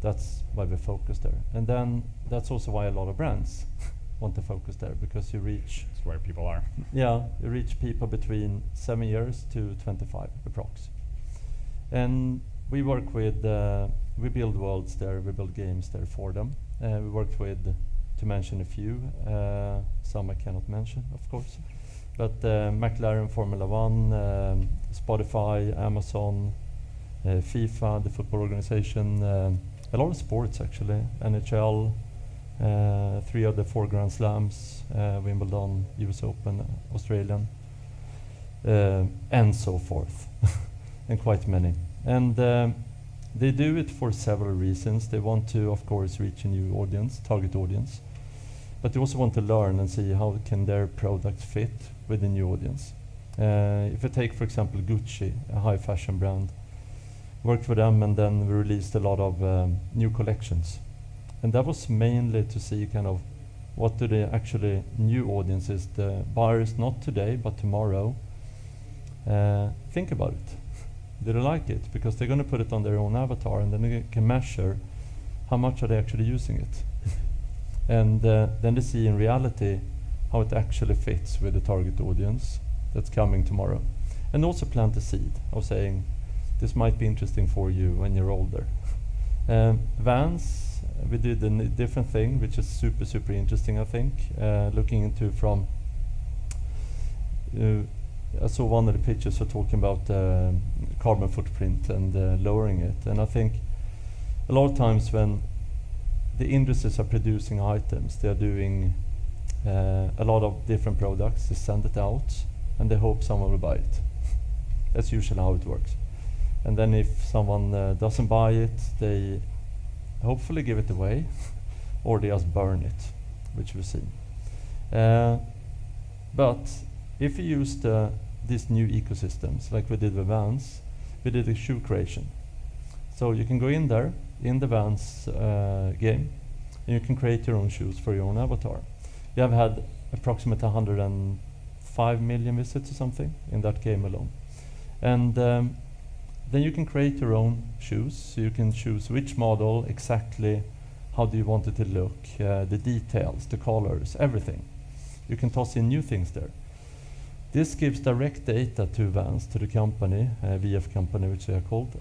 That's why we focus there. And then that's also why a lot of brands want to focus there, because you reach... It's where people are. Yeah, you reach people between 7 years to 25 approx. And we work with, we build worlds there, we build games there for them. We worked with, to mention a few, some I cannot mention, of course, but McLaren Formula 1, Spotify, Amazon, FIFA, the football organization, a lot of sports actually, NHL, 3 of the 4 Grand Slams, Wimbledon, US Open, Australian, and so forth, and quite many. And they do it for several reasons. They want to, of course, reach a new audience, target audience, but they also want to learn and see how can their product fit with the new audience. If you take, for example, Gucci, a high fashion brand, worked for them and then we released a lot of new collections. And that was mainly to see kind of what do the actually new audiences, the buyers not today but tomorrow, think about it. Do they like it? Because they're going to put it on their own avatar and then they can measure how much are they actually using it. And then they see in reality how it actually fits with the target audience that's coming tomorrow. And also plant a seed of saying, this might be interesting for you when you're older. Vans, we did a different thing, which is super, super interesting, I think. Looking into from, I saw one of the pictures of talking about carbon footprint and lowering it. And I think a lot of times when the industries are producing items, they are doing a lot of different products, they send it out, and they hope someone will buy it. That's usually how it works. And then if someone doesn't buy it, they hopefully give it away, or they just burn it, which we've seen. But if you use these new ecosystems, like we did with Vans, we did a shoe creation. So you can go in there, in the Vans game, and you can create your own shoes for your own avatar. We have had approximately 105 million visits or something in that game alone. And then you can create your own shoes. So you can choose which model, exactly how do you want it to look, the details, the colors, everything. You can toss in new things there. This gives direct data to Vans, to the company, VF company, which they are called,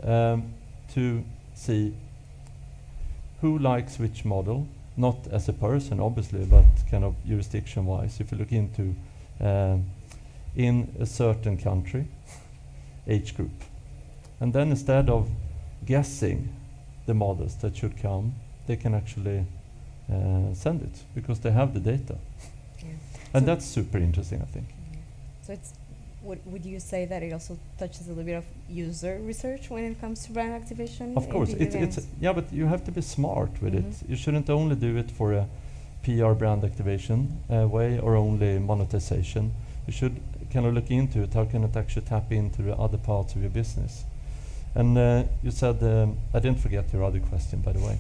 to see who likes which model, not as a person, obviously, but kind of jurisdiction-wise. If you look into in a certain country, age group. And then instead of guessing the models that should come, they can actually send it because they have the data. Yeah. And So that's super interesting, I think. So it's, would you say that it also touches a little bit of user research when it comes to brand activation? Of course, it's yeah, but you have to be smart with it. You shouldn't only do it for a PR brand activation way or only monetization. You should kind of look into it. How can it actually tap into the other parts of your business? And you said, I didn't forget your other question, by the way.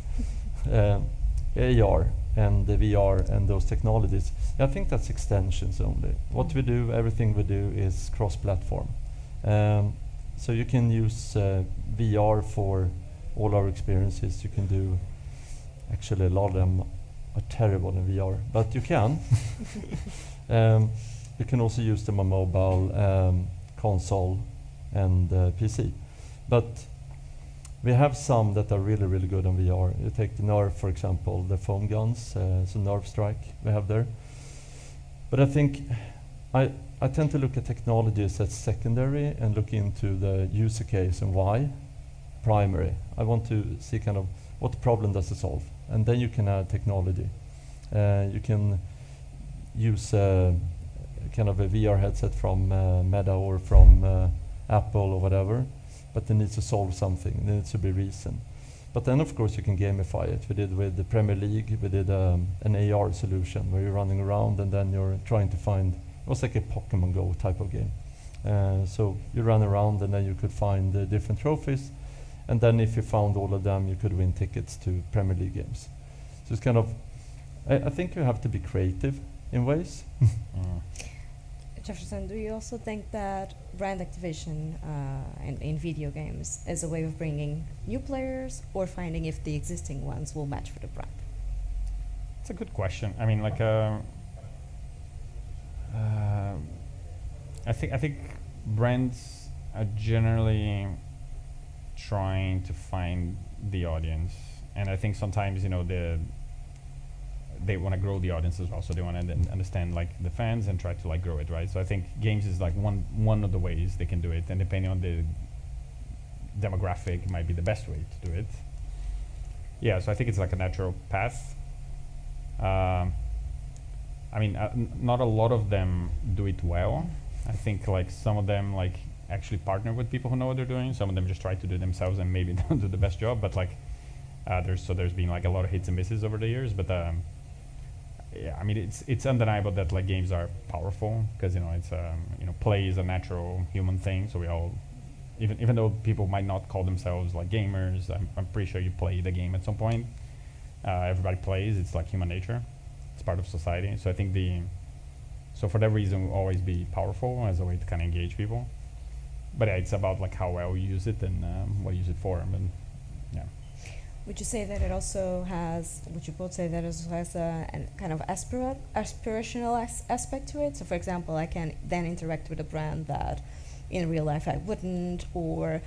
AR and the VR and those technologies. I think that's extensions only. What we do, everything we do is cross-platform. So you can use VR for all our experiences. You can do, actually a lot of them are terrible in VR, but you can. You can also use them on mobile, console, and PC. But we have some that are really, really good on VR. You take the Nerf, for example, the foam guns, so Nerf Strike we have there. But I think I tend to look at technologies as secondary and look into the user case and why primary. I want to see kind of what problem does it solve, and then you can add technology. You can use kind of a VR headset from Meta or from Apple or whatever, but it needs to solve something. There needs to be reason. But then, of course, you can gamify it. We did with the Premier League. We did an AR solution where you're running around and then you're trying to find. It was like a Pokemon Go type of game. So you run around and then you could find the different trophies, and then if you found all of them, you could win tickets to Premier League games. So it's kind of. I think you have to be creative in ways. Jefferson, do you also think that brand activation in video games is a way of bringing new players or finding if the existing ones will match for the brand? It's a good question. I mean, like, I think brands are generally trying to find the audience, and I think sometimes they want to grow the audience as well, so they want to understand like the fans and try to like grow it, right? So I think games is like one of the ways they can do it, and depending on the demographic, might be the best way to do it. Yeah, so I think it's like a natural path. I mean, not a lot of them do it well. I think like some of them like actually partner with people who know what they're doing. Some of them just try to do it themselves and maybe don't do the best job. But like, there's been like a lot of hits and misses over the years. But yeah, I mean, it's undeniable that like games are powerful because it's play is a natural human thing. So we all, even though people might not call themselves like gamers, I'm pretty sure you play the game at some point. Everybody plays. It's like human nature. It's part of society. So I think so for that reason, we'll always be powerful as a way to kind of engage people. But yeah, it's about like how well you use it and what you use it for. And yeah. Would you say that it also has? Would you both say that it also has a kind of aspirational aspect to it? So, for example, I can then interact with a brand that, in real life, I wouldn't, or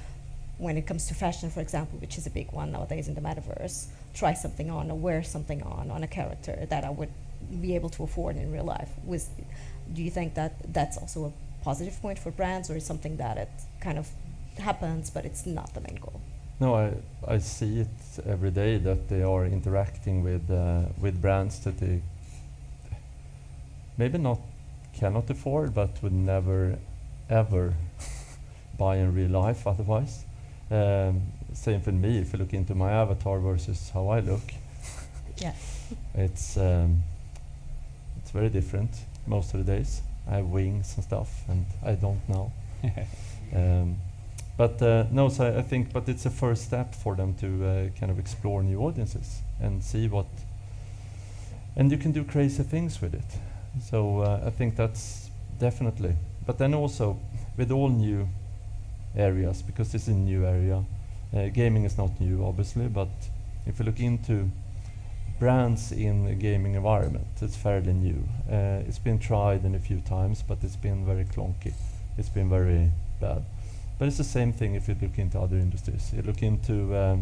when it comes to fashion, for example, which is a big one nowadays in the metaverse, try something on or wear something on a character that I would be able to afford in real life. Do you think that that's also a positive point for brands, or is something that it kind of happens but it's not the main goal? No, I see it every day that they are interacting with brands that they maybe cannot afford, but would never ever buy in real life otherwise. Same for me. If you look into my avatar versus how I look, yeah, it's very different most of the days. I have wings and stuff, and I don't now. But no, so I think, but it's a first step for them to kind of explore new audiences and see what, and you can do crazy things with it. So I think that's definitely. But then also with all new areas, because this is a new area, gaming is not new, obviously. But if you look into brands in a gaming environment, it's fairly new. It's been tried in a few times, but it's been very clunky. It's been very bad. But it's the same thing if you look into other industries. You look into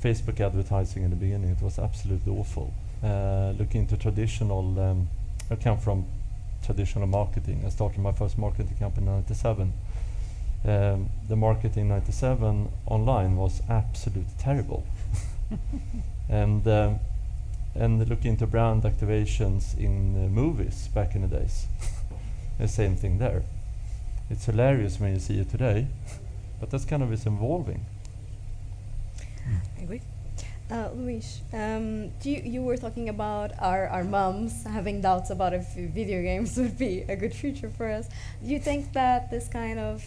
Facebook advertising in the beginning, it was absolutely awful. Look into traditional, I come from traditional marketing. I started my first marketing company in 97. The marketing in 97 online was absolutely terrible. And look into brand activations in movies back in the days. The same thing there. It's hilarious when you see it today, but that's kind of is evolving. I agree. Luis, you were talking about our moms having doubts about if video games would be a good future for us. Do you think that this kind of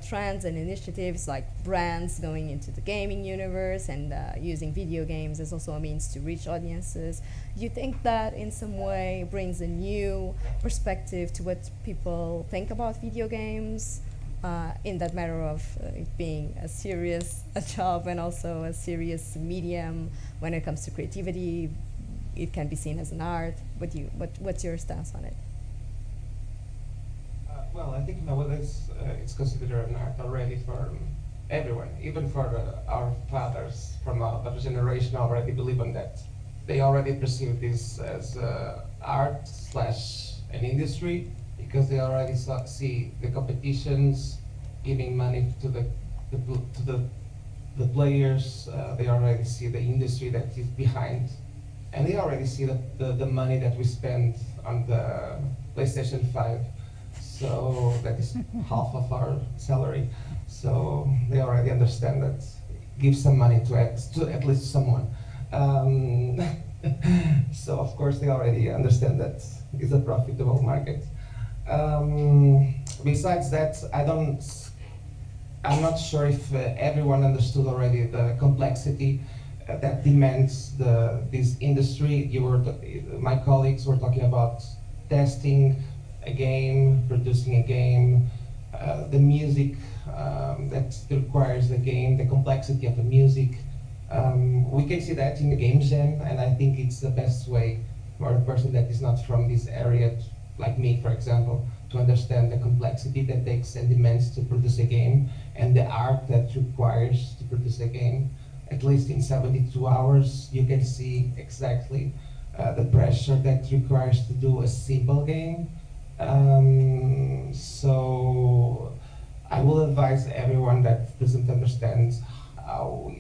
trends and initiatives like brands going into the gaming universe and using video games as also a means to reach audiences, do you think that in some way brings a new perspective to what people think about video games in that matter of it being a job and also a serious medium when it comes to creativity? It can be seen as an art. What's your stance on it? Well, I think nowadays it's considered an art already for everyone, even for our fathers from our generation already believe in that. They already perceive this as art / an industry because they already see the competitions giving money to the players. They already see the industry that is behind, and they already see the money that we spend on the PlayStation 5. So that is half of our salary. So they already understand that give some money to at least someone. So of course they already understand that it's a profitable market. Besides that, I'm not sure if everyone understood already the complexity that demands this industry. My colleagues were talking about testing a game, producing a game, the music that requires the game, the complexity of the music. We can see that in the game jam, and I think it's the best way for a person that is not from this area, like me, for example, to understand the complexity that takes and demands to produce a game, and the art that requires to produce a game. At least in 72 hours, you can see exactly the pressure that requires to do a simple game. So I will advise everyone that doesn't understand how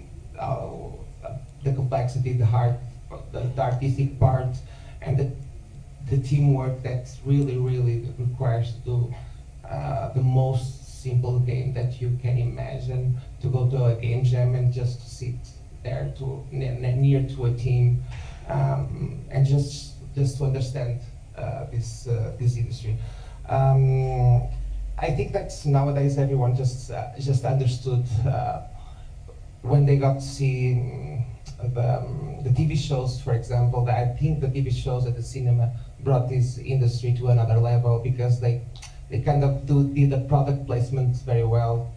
the complexity, the heart the artistic part and the teamwork that really requires to do the most simple game that you can imagine, to go to a game jam and just sit there near to a team and just to understand this industry. I think that nowadays everyone just understood when they got to see the TV shows, for example. I think the TV shows at the cinema brought this industry to another level because they kind of did the product placement very well,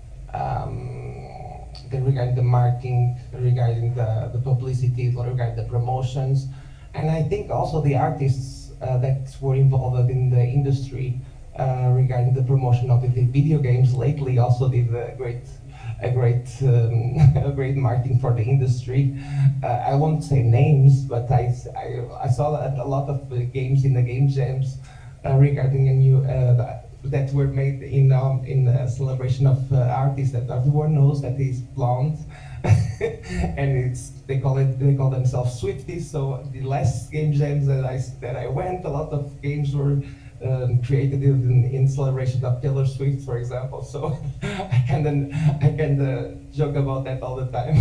regarding the marketing, regarding the publicity, regarding the promotions, and I think also the artists that were involved in the industry regarding the promotion of the video games lately also did a great marketing for the industry. I won't say names, but I saw a lot of games in the game jams regarding a new that were made in a celebration of artists that everyone knows that is blonde, and they call themselves Swifties. So the last game jams that I went, a lot of games were created in celebration of Taylor Swift, for example. So I can joke about that all the time.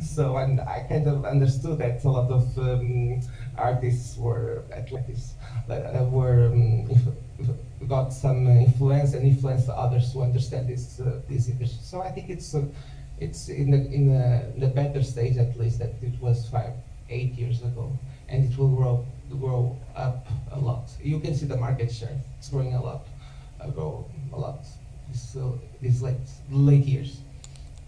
So and I kind of understood that a lot of artists were athletes got some influence and influenced others to understand this industry. So I think it's in the better stage, at least, that it was 8 years ago, and it will grow up a lot. You can see the market share; it's growing a lot, grow a lot. These late years.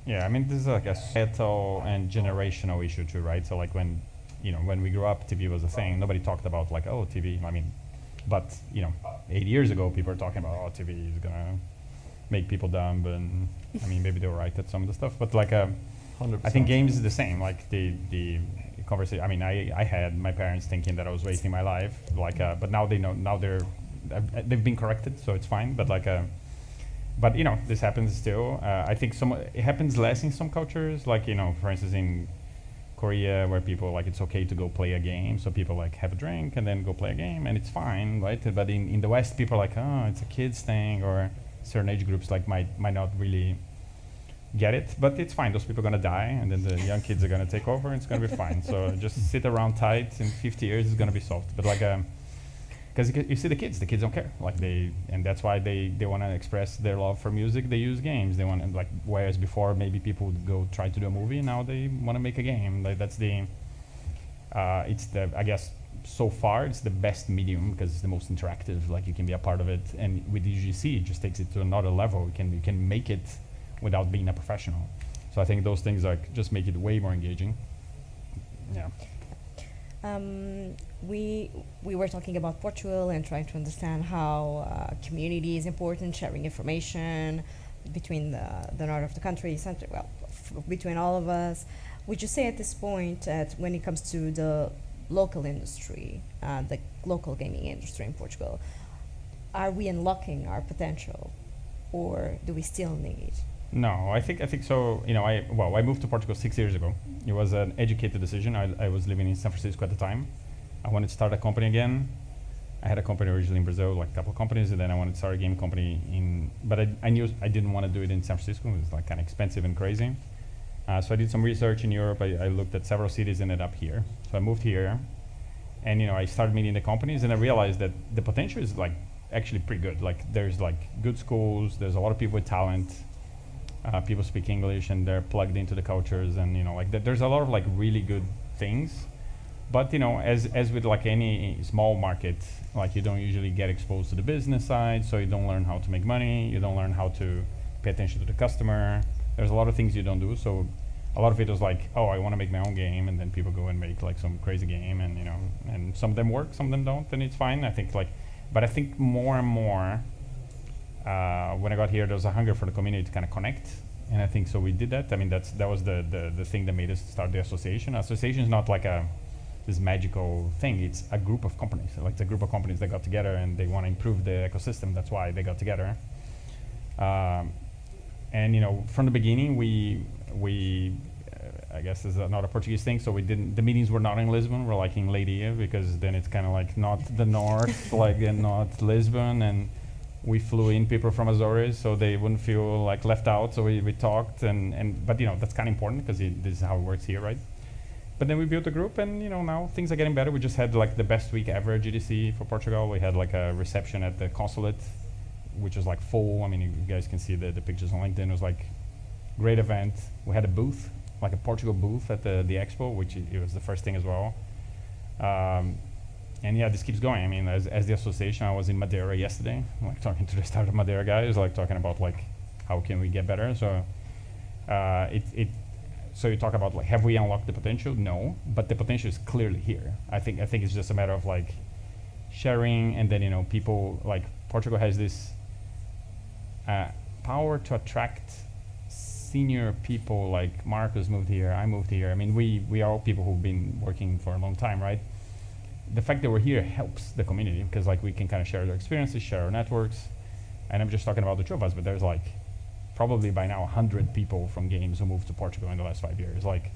Yeah, I mean, this is like a societal and generational issue too, right? So like when we grew up, TV was a thing. Nobody talked about like, oh, TV. I mean, but 8 years ago, people were talking about, oh, TV is gonna make people dumb, and I mean, maybe they were right at some of the stuff, but like, 100%. I think games is the same. Like the conversation. I mean, I had my parents thinking that I was wasting my life, like, but now they know. Now they've been corrected, so it's fine. But like, but this happens still. I think it happens less in some cultures, like for instance in Korea, where people like it's okay to go play a game, so people like have a drink and then go play a game, and it's fine, right? But in the West, people are like, oh, it's a kids thing, or certain age groups like might not really get it, but it's fine. Those people are gonna die, and then the young kids are gonna take over, and it's gonna be fine. So just sit around tight. In 50 years, it's gonna be solved. But like, because you see the kids don't care. Like and that's why they want to express their love for music. They use games. They want to like, whereas before maybe people would go try to do a movie. Now they want to make a game. Like that's I guess so far it's the best medium because it's the most interactive. Like you can be a part of it, and with UGC it just takes it to another level. You can make it without being a professional. So I think those things like just make it way more engaging. Yeah. We were talking about Portugal and trying to understand how community is important, sharing information between the north of the country, between all of us. Would you say at this point that when it comes to the local industry, the local gaming industry in Portugal, are we unlocking our potential, or do we still need? No, I think so. I moved to Portugal 6 years ago. It was an educated decision. I was living in San Francisco at the time. I wanted to start a company again. I had a company originally in Brazil, like a couple of companies, and then I wanted to start a game company but I knew I didn't want to do it in San Francisco. It was like kind of expensive and crazy. So I did some research in Europe. I looked at several cities, ended up here. So I moved here, and I started meeting the companies, and I realized that the potential is like actually pretty good. Like there's like good schools. There's a lot of people with talent. People speak English and they're plugged into the cultures, and there's a lot of like really good things. But as with like any small market, like you don't usually get exposed to the business side, so you don't learn how to make money. You don't learn how to pay attention to the customer. There's a lot of things you don't do. So a lot of it was like, oh, I want to make my own game, and then people go and make like some crazy game, and and some of them work, some of them don't, and it's fine. But I think more and more. When I got here, there was a hunger for the community to kind of connect, and I think so we did that. I mean, that was the thing that made us start the association. Association is not like this magical thing. It's a group of companies. Like it's a group of companies that got together and they want to improve the ecosystem. That's why they got together. And from the beginning, I guess is not a Portuguese thing. So the meetings were not in Lisbon. We're like in Leiria, because then it's kind of like not the north, like and not Lisbon. And we flew in people from Azores, so they wouldn't feel like left out. So we talked, but that's kind of important, because this is how it works here, right? But then we built a group, and now things are getting better. We just had like the best week ever at GDC for Portugal. We had like a reception at the consulate, which was like full. I mean, you guys can see the pictures on LinkedIn. It was like great event. We had a booth, like a Portugal booth at the expo, which it was the first thing as well. And yeah, this keeps going. I mean, as the association, I was in Madeira yesterday, like talking to the startup Madeira guys, like talking about like how can we get better. So so you talk about like, have we unlocked the potential? No, but the potential is clearly here. I think it's just a matter of like sharing, and then people like Portugal has this power to attract senior people. Like Marcus moved here, I moved here. I mean, we are all people who've been working for a long time, right? The fact that we're here helps the community, because like we can kind of share our experiences, share our networks. And I'm just talking about the two of us, but there's like probably by now 100 people from games who moved to Portugal in the last 5 years. Like,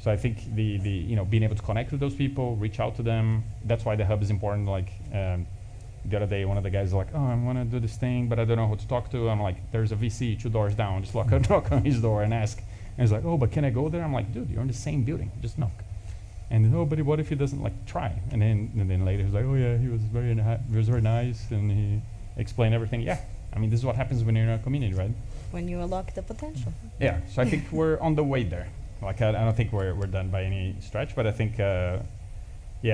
so I think the being able to connect with those people, reach out to them. That's why the hub is important. Like the other day, one of the guys was like, "Oh, I want to do this thing, but I don't know who to talk to." I'm like, "There's a VC 2 doors down. Just knock on his door and ask." And he's like, "Oh, but can I go there?" I'm like, "Dude, you're in the same building. Just knock." And but what if he doesn't like try? And then later he's like, "Oh yeah, he was very nice, and he explained everything." Yeah, I mean, this is what happens when you're in a community, right? When you unlock the potential. Yeah, so I think we're on the way there. Like I don't think we're done by any stretch, but I think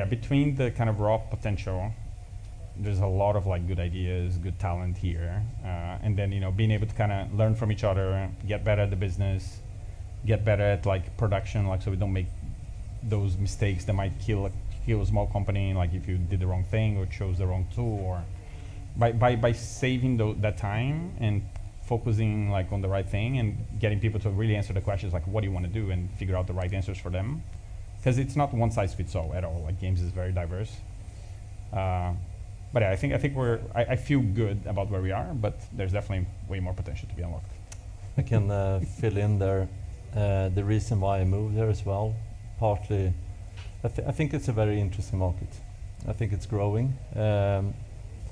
between the kind of raw potential, there's a lot of like good ideas, good talent here, and then being able to kind of learn from each other, get better at the business, get better at like production, like so we don't make those mistakes that might kill a small company, like if you did the wrong thing or chose the wrong tool, or by saving that time and focusing like on the right thing and getting people to really answer the questions like what do you want to do and figure out the right answers for them, because it's not one size fits all at all. Like games is very diverse. But yeah, I think I feel good about where we are, but there's definitely way more potential to be unlocked. I can fill in there the reason why I moved here as well. Partly, I think it's a very interesting market. I think it's growing.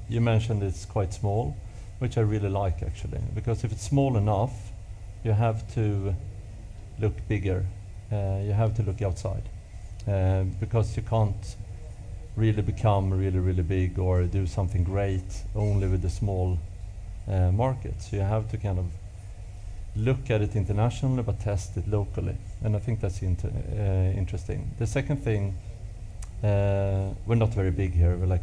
You mentioned it's quite small, which I really like actually, because if it's small enough, you have to look bigger. You have to look outside, because you can't really become really big or do something great only with the small market. So you have to kind of look at it internationally but test it locally, and I think that's interesting. The second thing, we're not very big here. I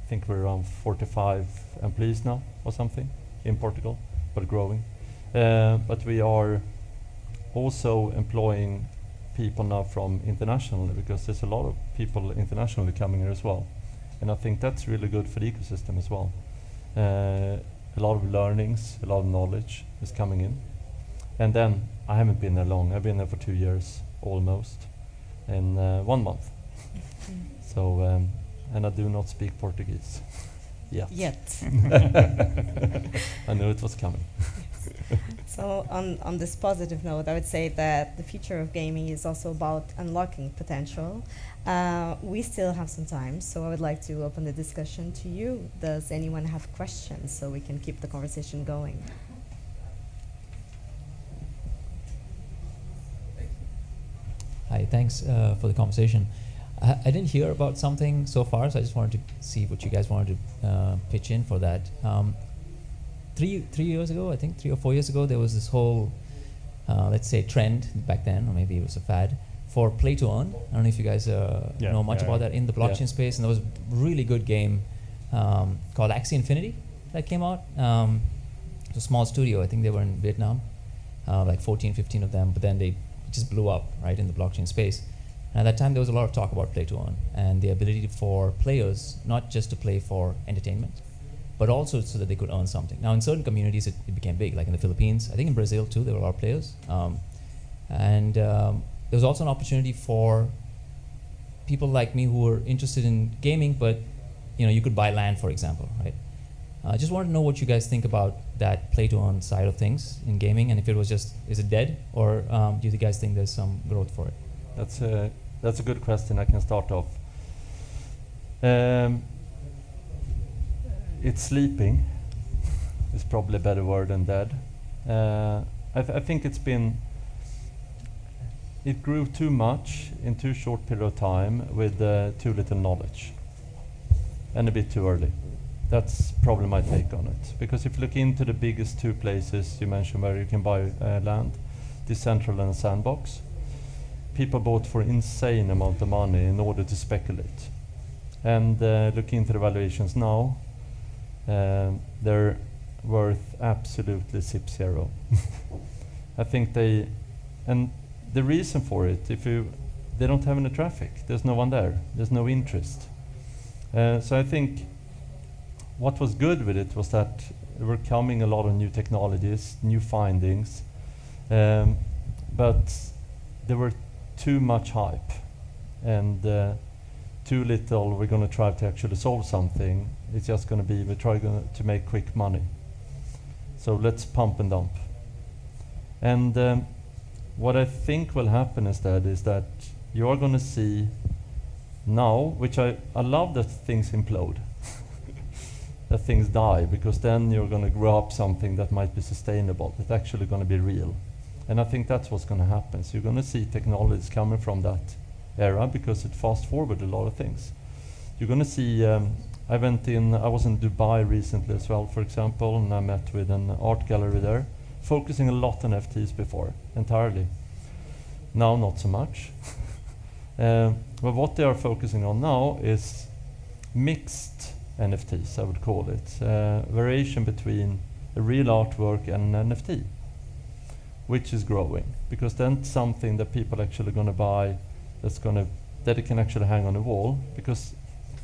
think we're around 45 employees now or something in Portugal, but growing. But we are also employing people now from internationally, because there's a lot of people internationally coming here as well, and I think that's really good for the ecosystem as well. A lot of learnings, a lot of knowledge is coming in. And then I haven't been there long. I've been there for 2 years almost, in 1 month. So and I do not speak Portuguese yet. I knew it was coming. So on this positive note, I would say that the future of gaming is also about unlocking potential. We still have some time, so I would like to open the discussion to you. Does anyone have questions so we can keep the conversation going? Hi, thanks for the conversation. I didn't hear about something so far, so I just wanted to see what you guys wanted to pitch in for that. 3 years ago, I think 3 or 4 years ago, there was this whole, let's say, trend back then, or maybe it was a fad, for play to earn. I don't know if you guys know much about that in the blockchain space, and there was a really good game called Axie Infinity that came out. It's a small studio. I think they were in Vietnam, like 14, 15 of them, but then they just blew up right in the blockchain space. And at that time, there was a lot of talk about play to earn and the ability for players not just to play for entertainment, but also so that they could earn something. Now, in certain communities, it became big, like in the Philippines. I think in Brazil too, there were a lot of players. And there was also an opportunity for people like me who were interested in gaming, but you could buy land, for example, right? I just wanted to know what you guys think about that play-to-earn side of things in gaming, and if it was just, is it dead, or do you guys think there's some growth for it? That's a good question. I can start off. It's sleeping. It's probably a better word than dead. I think it grew too much in too short period of time with too little knowledge, and a bit too early. That's probably my take on it. Because if you look into the biggest two places you mentioned where you can buy land, Decentral and Sandbox, people bought for insane amount of money in order to speculate. And looking into the valuations now, they're worth absolutely zero. I think and the reason for it, they don't have any traffic, there's no one there's no interest. So I think what was good with it was that there were coming a lot of new technologies, new findings, but there were too much hype and too little we're going to try to actually solve something. It's just going to be we're trying to make quick money. So let's pump and dump. And what I think will happen instead is that you are going to see now, which I love that things implode, that things die, because then you're going to grow up something that might be sustainable, that's actually going to be real. And I think that's what's going to happen. So you're going to see technologies coming from that era because it fast forwarded a lot of things. You're going to see, I was in Dubai recently as well, for example, and I met with an art gallery there, focusing a lot on NFTs before, entirely. Now not so much. But what they are focusing on now is mixed NFTs, I would call it. Variation between a real artwork and an NFT, which is growing. Because then something that people are actually going to buy that it can actually hang on the wall. Because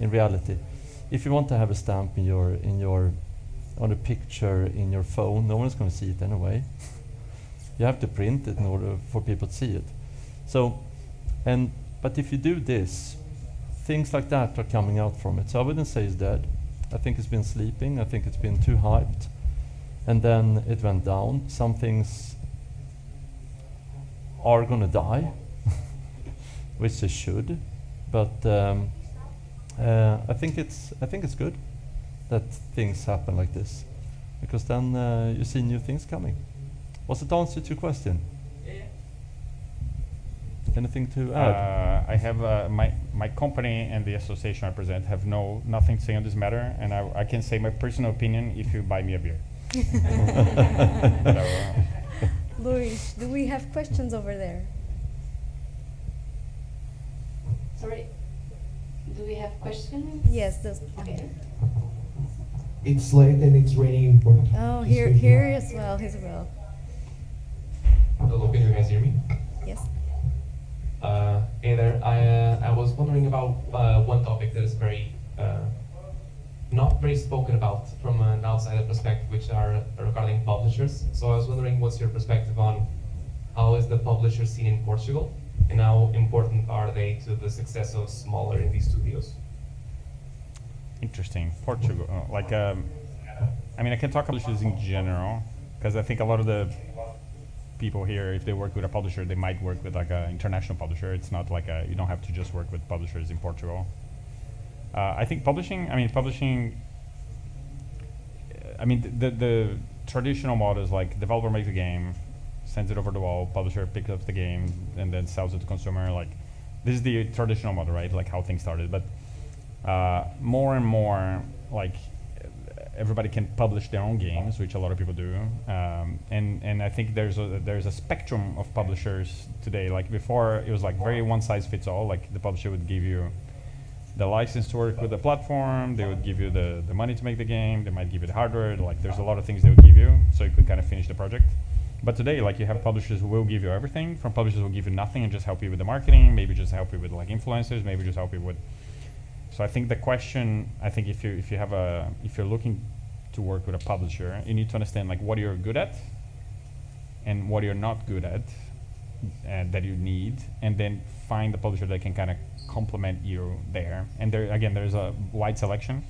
in reality, if you want to have a stamp on a picture in your phone, no one's going to see it anyway. You have to print it in order for people to see it. So, but if you do this, things like that are coming out from it. So I wouldn't say it's dead. I think it's been sleeping. I think it's been too hyped. And then it went down. Some things are going to die, which they should. But I think it's good that things happen like this, because then you see new things coming. Was it answer to your question? Anything to add? I have my company and the association I represent have nothing to say on this matter, and I can say my personal opinion if you buy me a beer. Luis, do we have questions over there? Sorry, do we have questions? Yes, those. Okay. It's late and it's raining in Portugal. Oh, here as well. Hello, can you guys hear me? Yes. Hey there. I was wondering about one topic that is very not very spoken about from an outsider perspective, which are regarding publishers. So I was wondering, what's your perspective on how is the publisher scene in Portugal, and how important are they to the success of smaller indie studios? Interesting. Portugal. I can talk publishers in general, because I think a lot of the people here, if they work with a publisher, they might work with like an international publisher. It's not like you don't have to just work with publishers in Portugal. I think the traditional model is like developer makes a game, sends it over the wall, publisher picks up the game, and then sells it to consumer. Like, this is the traditional model, right? Like how things started. But more and more, like, everybody can publish their own games, which a lot of people do. And I think there's a spectrum of publishers today. Like before, it was like very one size fits all. Like the publisher would give you the license to work with the platform, they would give you the money to make the game, they might give you the hardware, like there's a lot of things they would give you so you could kind of finish the project. But today, like, you have publishers who will give you everything, from publishers who will give you nothing and just help you with the marketing, maybe just help you with like influencers, maybe just help you with. So I think the question, if you're looking to work with a publisher, you need to understand like what you're good at and what you're not good at, that you need, and then find the publisher that can kind of complement you there. And there's a wide selection.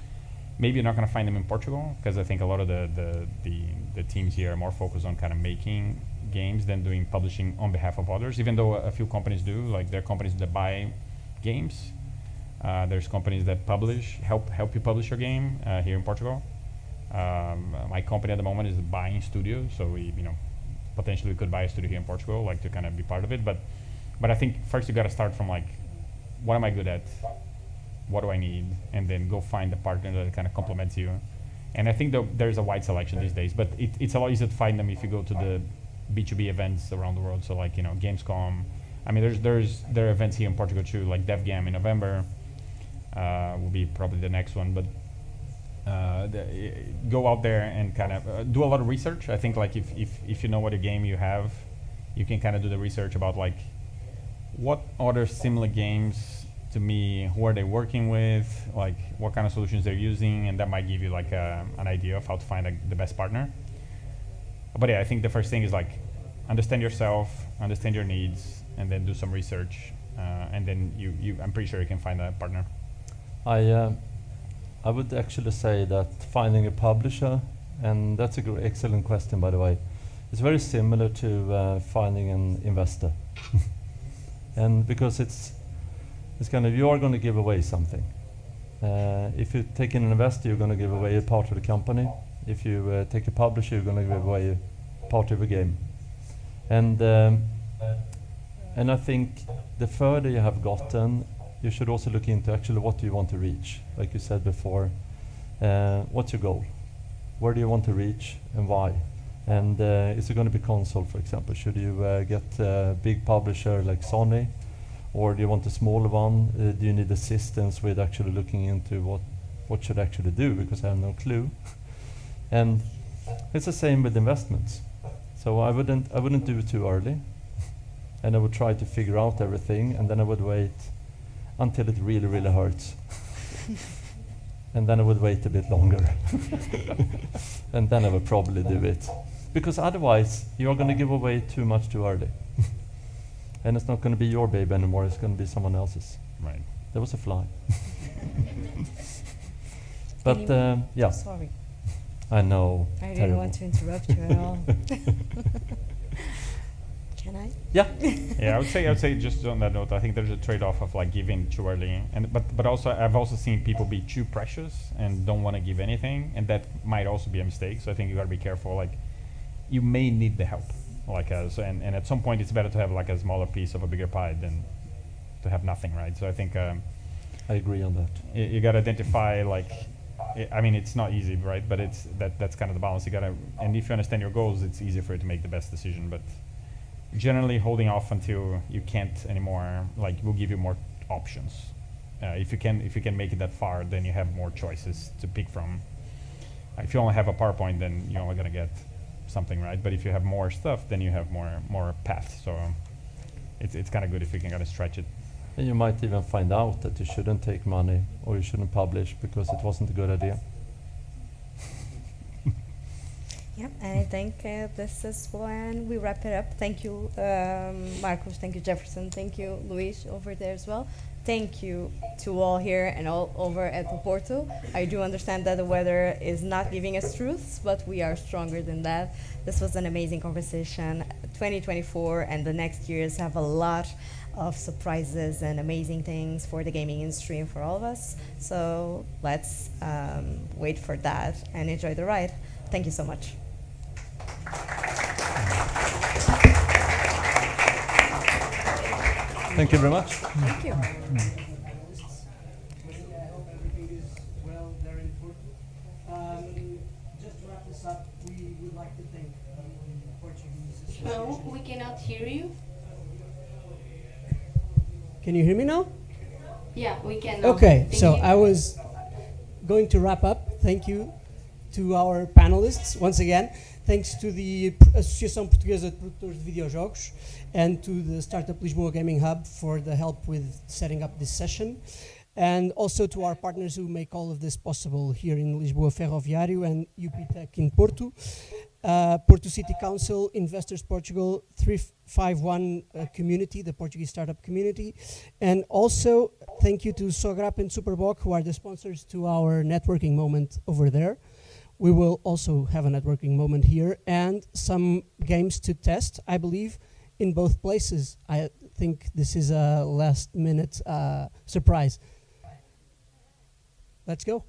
Maybe you're not going to find them in Portugal, because I think a lot of the the teams here are more focused on kind of making games than doing publishing on behalf of others, even though a few companies do. Like there are companies that buy games. There's companies that help you publish your game here in Portugal. My company at the moment is buying studios, so we potentially could buy a studio here in Portugal, like to kind of be part of it. But I think first you got to start from like, what am I good at? What do I need? And then go find a partner that kind of complements you. And I think there's a wide selection these days, but it's a lot easier to find them if you go to the B2B events around the world. So like Gamescom. I mean, there are events here in Portugal too, like DevGam in November. Will be probably the next one, but go out there and kind of do a lot of research. I think like if you know what a game you have, you can kind of do the research about like what other similar games to me, who are they working with, like what kind of solutions they're using, and that might give you like an idea of how to find the best partner. But yeah, I think the first thing is like understand yourself, understand your needs, and then do some research, and then I'm pretty sure you can find a partner. I would actually say that finding a publisher, and that's a excellent question by the way, it's very similar to finding an investor. And because it's kind of, you are going to give away something. If you take an investor, you're going to give away a part of the company. If you take a publisher, you're going to give away a part of a game. And I think the further you have gotten, you should also look into actually what do you want to reach. Like you said before, what's your goal? Where do you want to reach and why? And is it going to be console, for example? Should you get a big publisher like Sony? Or do you want a smaller one? Do you need assistance with actually looking into what should actually do? Because I have no clue. And it's the same with investments. So I wouldn't do it too early. And I would try to figure out everything, and then I would wait until it really, really hurts. And then I would wait a bit longer. And then I would probably do it. Because otherwise, you are going to give away too much too early. And it's not going to be your baby anymore, it's going to be someone else's. Right. There was a fly. But yeah. Sorry. I know. I didn't want to interrupt you at all. Can I? Yeah. Yeah, I would say just on that note, I think there's a trade-off of like giving too early, and but also I've also seen people be too precious and don't want to give anything, and that might also be a mistake. So I think you got to be careful. Like, you may need the help. Like and at some point it's better to have like a smaller piece of a bigger pie than to have nothing, right? So I think I agree on that. You got to identify like, I mean it's not easy, right? But that's kind of the balance. You got to, and if you understand your goals, it's easier for you to make the best decision. But generally holding off until you can't anymore, like, will give you more options. If you can make it that far, then you have more choices to pick from. If you only have a PowerPoint, then you're only gonna get something, right? But if you have more stuff, then you have more paths. So it's kind of good if you can kind of stretch it. And you might even find out that you shouldn't take money or you shouldn't publish because it wasn't a good idea. Yep, and I think this is when we wrap it up. Thank you, Marcos. Thank you, Jefferson. Thank you, Luis, over there as well. Thank you to all here and all over at the Porto. I do understand that the weather is not giving us truths, but we are stronger than that. This was an amazing conversation. 2024 and the next years have a lot of surprises and amazing things for the gaming industry and for all of us. So let's wait for that and enjoy the ride. Thank you so much. Thank you very much. Thank you. I hope everything is well there in Porto. Just to wrap this up, we would like to thank Portuguese. No, we cannot hear you. Can you hear me now? Yeah, we can now. Okay, Thank so you. I was going to wrap up. Thank you to our panelists once again. Thanks to the Associação Portuguesa de Produtores de Videojogos and to the Startup Lisboa Gaming Hub for the help with setting up this session. And also to our partners who make all of this possible here in Lisboa Ferroviário and UPTech in Porto. Porto City Council, Investors Portugal, 351 community, the Portuguese startup community. And also thank you to Sograp and Superboc, who are the sponsors to our networking moment over there. We will also have a networking moment here and some games to test, I believe, in both places. I think this is a last minute surprise. Let's go.